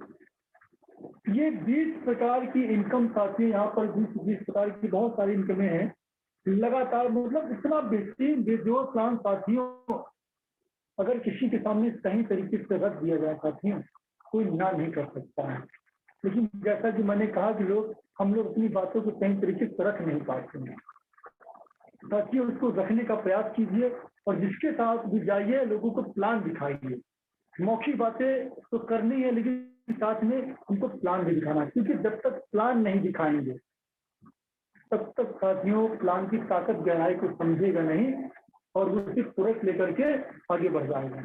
ये 20 प्रकार की इनकम साथियों, यहाँ पर 20 प्रकार की बहुत सारी इनकमें हैं लगातार, मतलब इतना बेहतरीन बेजोड़ प्लान साथियों, अगर किसी के सामने सही तरीके से रख दिया जाए साथियों, कोई ना नहीं कर सकता है। लेकिन जैसा कि मैंने कहा कि हम लोग अपनी बातों को सही तरीके से रख नहीं पाते हैं साथियों, उसको रखने का प्रयास कीजिए और जिसके साथ भी जाइए लोगों को प्लान दिखाइए। मौखिक बातें तो करनी है, लेकिन साथ में उनको प्लान भी दिखाना है, क्योंकि जब तक प्लान नहीं दिखाएंगे तब तक साथियों प्लान की ताकत गहराई को समझेगा नहीं और वो सिर्फ तुरंत लेकर के आगे बढ़ जाएगा।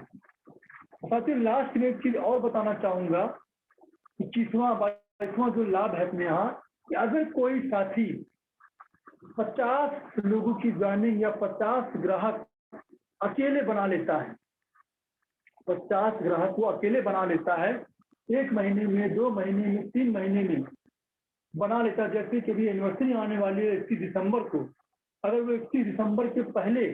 साथियों लास्ट में एक चीज और बताना चाहूंगा, 21वां जो लाभ है अपने यहाँ, कि अगर कोई साथी 50 लोगों की ज्वाइनिंग या 50 ग्राहक अकेले बना लेता है, 50 ग्राहक को अकेले बना लेता है, 1 महीने में, 2 महीने में, 3 महीने में बना लेता है। जैसे कि भी एनिवर्सरी आने वाली है 31 दिसंबर को, अगर वो 31 दिसंबर के पहले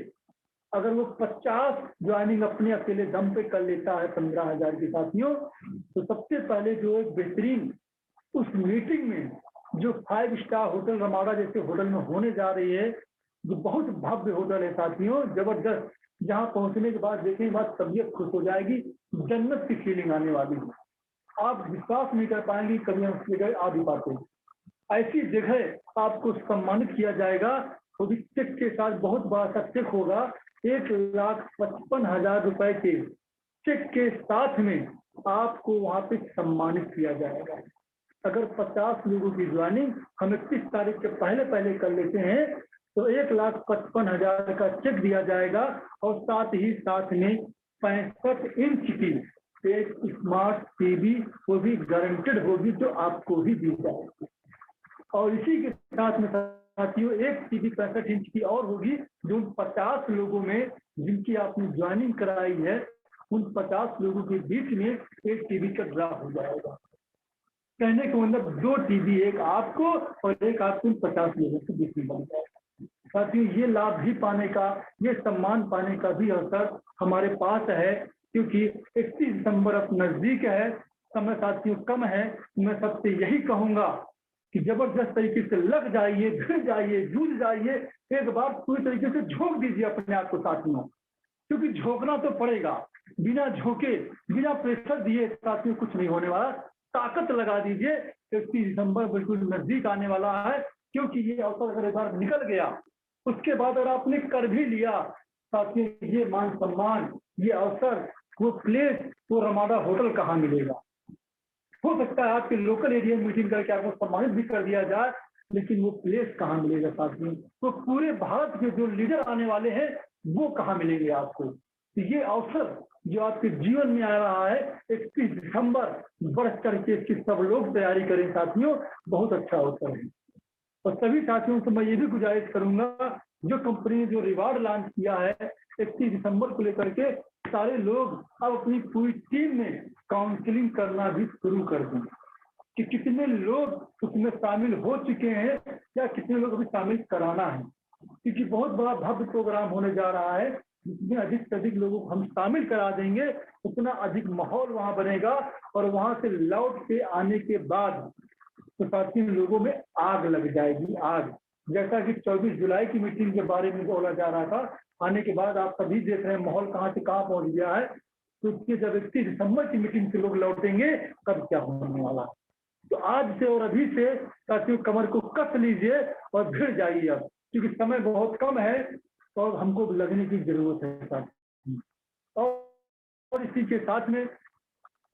अगर वो 50 ज्वाइनिंग अपने अकेले दम पे कर लेता है 15,000 के साथियों, तो सबसे पहले जो एक बेहतरीन उस मीटिंग में जो 5 स्टार होटल रमाडा जैसे होटल में होने जा रही है, जो बहुत भव्य होटल है साथियों, जबरदस्त, जहां पहुंचने के बाद देखेंगे बात तबीयत खुश हो जाएगी, जन्नत की फीलिंग आने वाली है। आप विश्वास नहीं कर पाएंगे कभी हम उस जगह आ भी पाते हैं। ऐसी जगह आपको सम्मानित किया जाएगा, वो भी चेक के साथ, बहुत बड़ा सा चेक होगा, 1,55,000 रुपए के चेक के साथ में आपको वहां पे सम्मानित किया जाएगा। अगर 50 लोगों की ज्वाइनिंग हम 31 तारीख के पहले कर लेते हैं तो 1,55,000 का चेक दिया जाएगा और साथ ही साथ में 65 इंच की एक स्मार्ट टीवी वो भी गारंटेड होगी, जो आपको ही दी जाएगी। और इसी के साथ में साथियों एक टीवी 65 इंच की और होगी, जो 50 लोगों में जिनकी आपने ज्वाइनिंग कराई है, उन 50 लोगों के बीच में एक टीवी का ड्रा हो जाएगा। कहने का मतलब 2 टीवी, एक आपको और एक आपको 50 लोगों के बीच में बन जाएगा। साथियों ये लाभ भी पाने का, ये सम्मान पाने का भी अवसर हमारे पास है, क्योंकि 31 दिसंबर अब नजदीक है, समय साथियों कम है। मैं सबसे यही कहूंगा कि जबरदस्त तरीके से लग जाइए, भिड़ जाइए, जूझ जाइए, एक बार पूरी तरीके से झोंक दीजिए अपने आप को साथियों, क्योंकि झोंकना तो पड़ेगा, बिना झोंके बिना प्रेशर दिए साथियों कुछ नहीं होने वाला। ताकत लगा दीजिए, 31 दिसंबर बिल्कुल नजदीक आने वाला है, क्योंकि ये अवसर अगर एक बार निकल गया, उसके बाद अगर आपने कर भी लिया साथियों, ये मान सम्मान, ये अवसर, वो प्लेस, वो रमाडा होटल कहाँ मिलेगा। हो सकता है आपके लोकल एरिया में मीटिंग करके आपको सम्मानित भी कर दिया जाए, लेकिन वो प्लेस कहाँ मिलेगा साथियों। तो पूरे भारत के जो लीडर आने वाले हैं वो कहाँ मिलेंगे आपको। तो ये अवसर जो आपके जीवन में आ रहा है 31 दिसंबर, बढ़ करके इसकी सब लोग तैयारी करें साथियों, बहुत अच्छा अवसर है। और सभी साथियों से मैं ये भी गुजारिश करूंगा, जो कंपनी ने जो रिवार्ड लॉन्च किया है 31 दिसंबर को लेकर के, सारे लोग अब अपनी पूरी टीम में काउंसलिंग करना भी शुरू कर दें कि कितने लोग उसमें शामिल हो चुके हैं या कितने लोग अभी शामिल कराना है, क्योंकि बहुत बड़ा भव्य प्रोग्राम होने जा रहा है, जितने अधिक से अधिक लोगों को हम शामिल करा देंगे उतना अधिक माहौल वहां बनेगा, और वहां से लौट के आने के बाद तो साथियों लोगों में आग लग जाएगी, आग। जैसा कि 24 जुलाई की मीटिंग के बारे में बोला जा रहा था, आने के बाद आप सभी देख रहे हैं माहौल कहाँ से कहाँ पहुंच गया है। तो जब 31 दिसंबर की मीटिंग से लोग लौटेंगे तब क्या होने वाला। तो आज से और अभी से साथियों कमर को कस लीजिए और भिड़ जाइए अब, क्योंकि समय बहुत कम है और हमको लगने की जरूरत है साथियों। और इसी के साथ में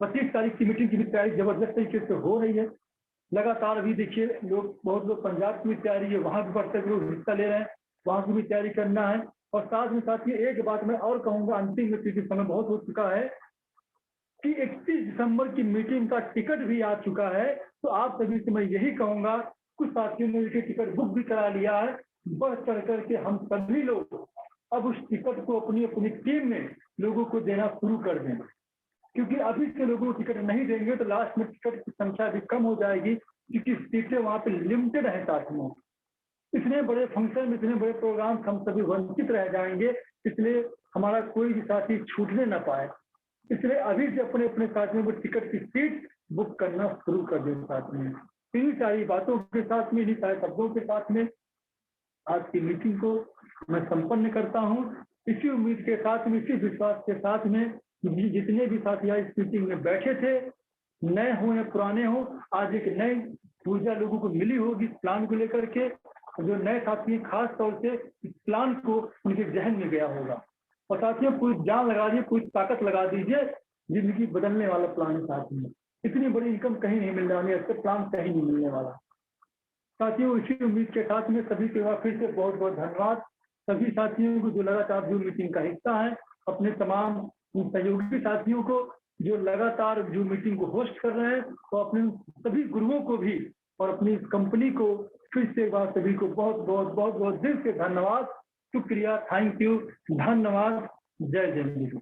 25 तारीख की मीटिंग की भी तैयारी जबरदस्त तरीके से हो रही है। लगातार अभी देखिए लोग, बहुत लोग पंजाब की भी तैयारी है, वहाँ भी बढ़ चढ़ लोग हिस्सा ले रहे हैं, वहाँ की भी तैयारी करना है। और साथ में साथियों एक बात मैं और कहूँगा अंतिम में, क्योंकि समय बहुत हो चुका है, कि 31 दिसंबर की मीटिंग का टिकट भी आ चुका है। तो आप सभी से मैं यही कहूँगा, कुछ साथियों ने इसके टिकट बुक भी करा लिया है, बढ़ चढ़ करके हम सभी लोग अब उस टिकट को अपनी अपनी टीम में लोगों को देना शुरू कर दें, क्योंकि अभी से लोगों को टिकट नहीं देंगे तो लास्ट में टिकट की संख्या भी कम हो जाएगी, क्योंकि सीटें वहाँ पे लिमिटेड है साथियों। इतने बड़े फंक्शन, इतने बड़े प्रोग्राम हम सभी वंचित रह जाएंगे, इसलिए हमारा कोई भी साथी छूटने ना पाए। इसलिए अभी से अपने अपने साथियों को टिकट की सीट बुक करना शुरू कर दें साथ में। इन्हीं सारी बातों के साथ में, इन्हीं सारे शब्दों के साथ में आज की मीटिंग को मैं संपन्न करता हूँ। इसी उम्मीद के साथ में, इसी विश्वास के साथ में, जितने भी साथी आज इस मीटिंग में बैठे थे, नए हो या पुराने हो, आज एक नई ऊर्जा लोगों को मिली होगी इस प्लान को लेकर के। जो नए साथी हैं, खास तौर से इस प्लान को उनके जहन में गया होगा। और साथियों पूरी जान लगा दीजिए, पूरी ताकत लगा दीजिए, जिंदगी बदलने वाला प्लान है साथियों। इतनी बड़ी इनकम कहीं नहीं मिलने वाली, ऐसे प्लान कहीं नहीं मिलने वाला। साथियों इसी उम्मीद के साथ में सभी के बाद फिर से बहुत बहुत धन्यवाद सभी साथियों को जो लगातार जूम मीटिंग का हिस्सा है, अपने तमाम सहयोगी साथियों को जो लगातार जूम मीटिंग को होस्ट कर रहे हैं, तो अपने सभी गुरुओं को भी और अपनी इस कंपनी को फिर से एक बार सभी को बहुत बहुत बहुत बहुत दिल से धन्यवाद, शुक्रिया, थैंक यू, धन्यवाद, जय जय।